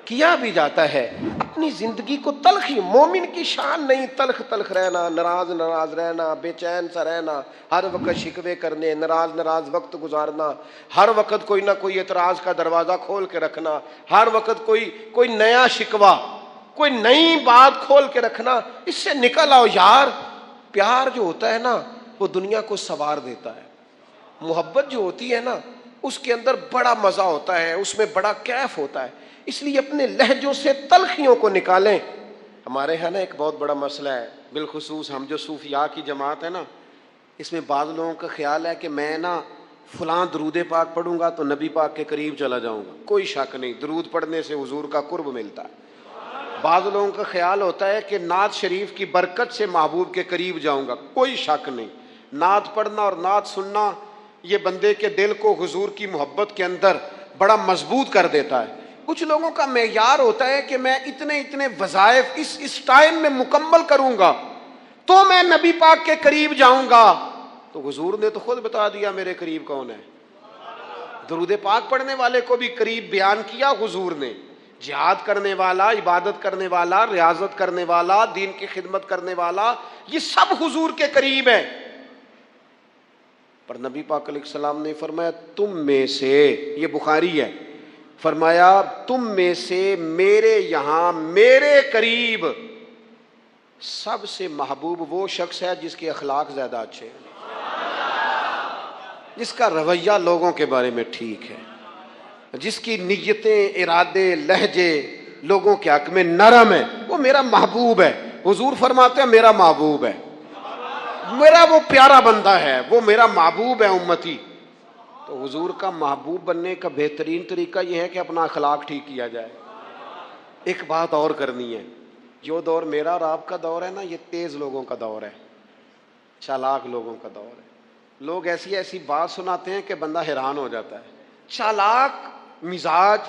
کیا بھی جاتا ہے. اپنی زندگی کو تلخی، مومن کی شان نہیں تلخ تلخ رہنا، ناراض رہنا، بے چین سا رہنا، ہر وقت شکوے کرنے، ناراض وقت گزارنا، ہر وقت کوئی نہ کوئی اعتراض کا دروازہ کھول کے رکھنا، ہر وقت کوئی نیا شکوہ، کوئی نئی بات کھول کے رکھنا. اس سے نکل آؤ یار. پیار جو ہوتا ہے نا وہ دنیا کو سنوار دیتا ہے. محبت جو ہوتی ہے نا اس کے اندر بڑا مزہ ہوتا ہے، اس میں بڑا کیف ہوتا ہے. اس لیے اپنے لہجوں سے تلخیوں کو نکالیں. ہمارے ہاں نا ایک بہت بڑا مسئلہ ہے، بالخصوص ہم جو صوفیاء کی جماعت ہے نا، اس میں بعض لوگوں کا خیال ہے کہ میں نا فلاں درود پاک پڑھوں گا تو نبی پاک کے قریب چلا جاؤں گا. کوئی شک نہیں، درود پڑھنے سے حضور کا قرب ملتا ہے. بعض لوگوں کا خیال ہوتا ہے کہ نعت شریف کی برکت سے محبوب کے قریب جاؤں گا. کوئی شک نہیں، نعت پڑھنا اور نعت سننا یہ بندے کے دل کو حضور کی محبت کے اندر بڑا مضبوط کر دیتا ہے. کچھ لوگوں کا معیار ہوتا ہے کہ میں اتنے وظائف اس ٹائم میں مکمل کروں گا تو میں نبی پاک کے قریب جاؤں گا. تو حضور نے تو خود بتا دیا میرے قریب کون ہے. درود پاک پڑھنے والے کو بھی قریب بیان کیا حضور نے. جہاد کرنے والا، عبادت کرنے والا، ریاضت کرنے والا، دین کی خدمت کرنے والا، یہ سب حضور کے قریب ہیں. پر نبی پاک علیہ السلام نے فرمایا تم میں سے، یہ بخاری ہے، فرمایا تم میں سے میرے یہاں میرے قریب سب سے محبوب وہ شخص ہے جس کے اخلاق زیادہ اچھے ہیں، جس کا رویہ لوگوں کے بارے میں ٹھیک ہے، جس کی نیتیں، ارادے، لہجے لوگوں کے حق میں نرم ہے، وہ میرا محبوب ہے. حضور فرماتے ہیں میرا محبوب ہے، میرا وہ پیارا بندہ ہے، وہ میرا محبوب ہے امتی. تو حضور کا محبوب بننے کا بہترین طریقہ یہ ہے کہ اپنا اخلاق ٹھیک کیا جائے. ایک بات اور کرنی ہے، جو دور میرا اور آپ کا دور ہے نا، یہ تیز لوگوں کا دور ہے، چالاک لوگوں کا دور ہے. لوگ ایسی ایسی بات سناتے ہیں کہ بندہ حیران ہو جاتا ہے. چالاک مزاج،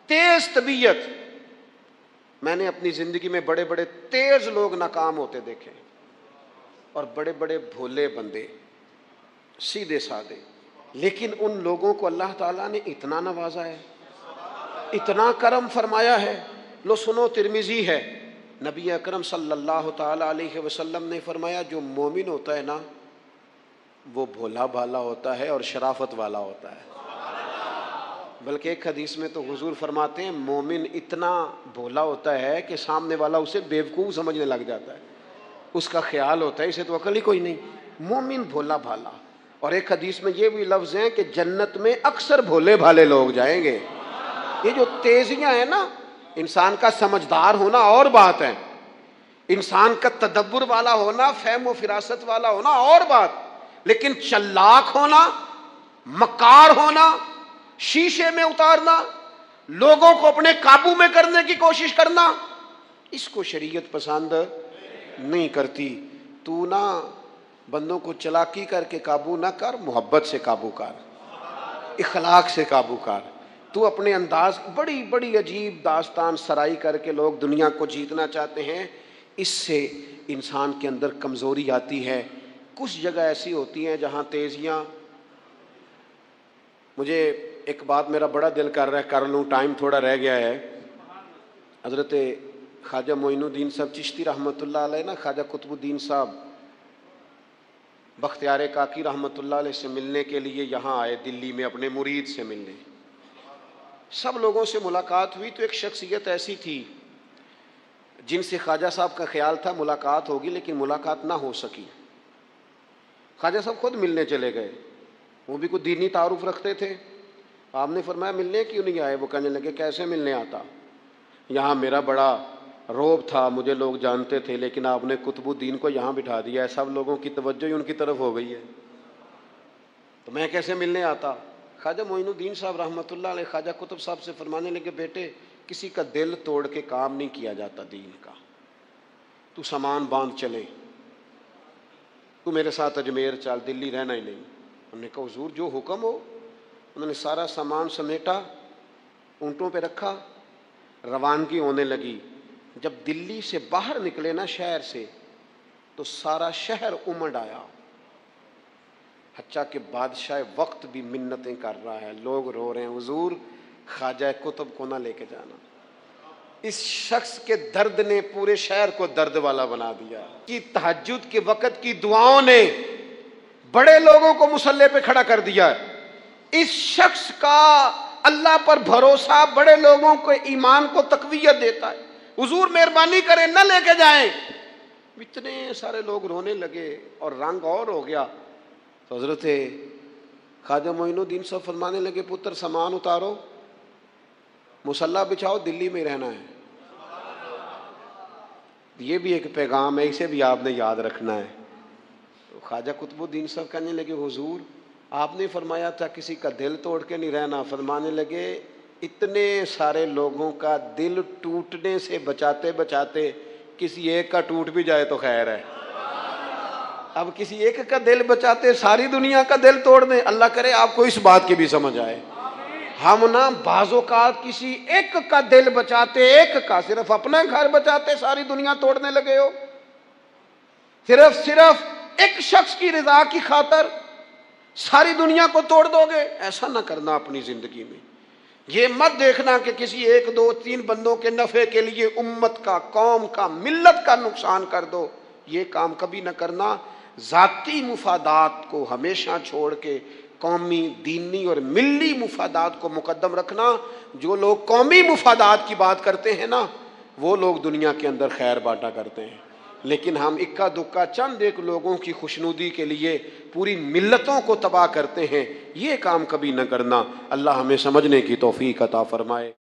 تیز طبیعت. میں نے اپنی زندگی میں بڑے بڑے تیز لوگ ناکام ہوتے دیکھے اور بڑے بڑے بھولے بندے سیدھے سادے. لیکن ان لوگوں کو اللہ تعالیٰ نے اتنا نوازا ہے، اتنا کرم فرمایا ہے. لو سنو، ترمذی ہے، نبی اکرم صلی اللہ تعالیٰ علیہ وسلم نے فرمایا جو مومن ہوتا ہے نا وہ بھولا بھالا ہوتا ہے اور شرافت والا ہوتا ہے. بلکہ ایک حدیث میں تو حضور فرماتے ہیں مومن اتنا بھولا ہوتا ہے کہ سامنے والا اسے بیوقوف سمجھنے لگ جاتا ہے. اس کا خیال ہوتا ہے اسے تو عقل ہی کوئی نہیں. مومن بھولا بھالا. اور ایک حدیث میں یہ بھی لفظ ہیں کہ جنت میں اکثر بھولے بھالے لوگ جائیں گے. یہ جو تیزیاں ہیں نا، انسان کا سمجھدار ہونا اور بات ہے، انسان کا تدبر والا ہونا، فہم و فراست والا ہونا اور بات، لیکن چلاک ہونا، مکار ہونا، شیشے میں اتارنا، لوگوں کو اپنے قابو میں کرنے کی کوشش کرنا، اس کو شریعت پسند نہیں کرتی. تو نہ بندوں کو چلاکی کر کے قابو نہ کر، محبت سے قابو کر، اخلاق سے قابو کر. تو اپنے انداز، بڑی بڑی عجیب داستان سرائی کر کے لوگ دنیا کو جیتنا چاہتے ہیں. اس سے انسان کے اندر کمزوری آتی ہے. کچھ جگہ ایسی ہوتی ہیں جہاں تیزیاں. مجھے ایک بات میرا بڑا دل کر رہا ہے، کر لوں، ٹائم تھوڑا رہ گیا ہے. حضرت خواجہ معین الدین صاحب چشتی رحمۃ اللہ علیہ نا، خواجہ قطب الدین صاحب بختیار کاکی رحمۃ اللہ علیہ سے ملنے کے لیے یہاں آئے، دلی میں اپنے مرید سے ملنے. سب لوگوں سے ملاقات ہوئی تو ایک شخصیت ایسی تھی جن سے خواجہ صاحب کا خیال تھا ملاقات ہوگی، لیکن ملاقات نہ ہو سکی. خواجہ صاحب خود ملنے چلے گئے. وہ بھی کوئی دینی تعارف رکھتے تھے. آپ نے فرمایا ملنے کیوں نہیں آئے؟ وہ کہنے لگے کیسے ملنے آتا، یہاں میرا بڑا روب تھا، مجھے لوگ جانتے تھے، لیکن آپ نے قطب الدین کو یہاں بٹھا دیا ہے، سب لوگوں کی توجہ ہی ان کی طرف ہو گئی ہے، تو میں کیسے ملنے آتا. خواجہ معین الدین صاحب رحمۃ اللہ علیہ خواجہ قطب صاحب سے فرمانے لگے بیٹے کسی کا دل توڑ کے کام نہیں کیا جاتا دین کا. تو سامان باندھ چلے، تو میرے ساتھ اجمیر چل، دلی رہنا ہی نہیں. ہم نے کہا حضور جو حکم ہو. انہوں نے سارا سامان سمیٹا، اونٹوں پہ رکھا، روانگی ہونے لگی. جب دلی سے باہر نکلے نا شہر سے، تو سارا شہر امڑ آیا، حتیٰ کہ بادشاہ وقت بھی منتیں کر رہا ہے. لوگ رو رہے ہیں حضور خواجہ قطب کو نہ لے کے جانا. اس شخص کے درد نے پورے شہر کو درد والا بنا دیا. کہ تہجد کے وقت کی دعاؤں نے بڑے لوگوں کو مصلی پہ کھڑا کر دیا. اس شخص کا اللہ پر بھروسہ بڑے لوگوں کو ایمان کو تقویت دیتا ہے. حضور مہربانی کریں نہ لے کے جائیں. اتنے سارے لوگ رونے لگے اور رنگ اور ہو گیا. تو حضرت خواجہ معین الدین صاحب فرمانے لگے پتر سامان اتارو، مصلی بچھاؤ، دلی میں رہنا ہے. یہ بھی ایک پیغام ہے، اسے بھی آپ نے یاد رکھنا ہے. تو خواجہ قطب الدین صاحب کہنے لگے حضور آپ نے فرمایا تھا کسی کا دل توڑ کے نہیں رہنا. فرمانے لگے اتنے سارے لوگوں کا دل ٹوٹنے سے بچاتے بچاتے کسی ایک کا ٹوٹ بھی جائے تو خیر ہے. اب کسی ایک کا دل بچاتے ساری دنیا کا دل توڑ دیں. اللہ کرے آپ کو اس بات کی بھی سمجھ آئے. ہم نا بعض اوقات کسی ایک کا دل بچاتے، ایک کا، صرف اپنا گھر بچاتے ساری دنیا توڑنے لگے ہو. صرف ایک شخص کی رضا کی خاطر ساری دنیا کو توڑ دو گے. ایسا نہ کرنا اپنی زندگی میں. یہ مت دیکھنا کہ کسی ایک دو تین بندوں کے نفع کے لیے امت کا، قوم کا، ملت کا نقصان کر دو. یہ کام کبھی نہ کرنا. ذاتی مفادات کو ہمیشہ چھوڑ کے قومی، دینی اور ملی مفادات کو مقدم رکھنا. جو لوگ قومی مفادات کی بات کرتے ہیں نا وہ لوگ دنیا کے اندر خیر بانٹا کرتے ہیں، لیکن ہم اکا دکا چند ایک لوگوں کی خوشنودی کے لیے پوری ملتوں کو تباہ کرتے ہیں. یہ کام کبھی نہ کرنا. اللہ ہمیں سمجھنے کی توفیق عطا فرمائے.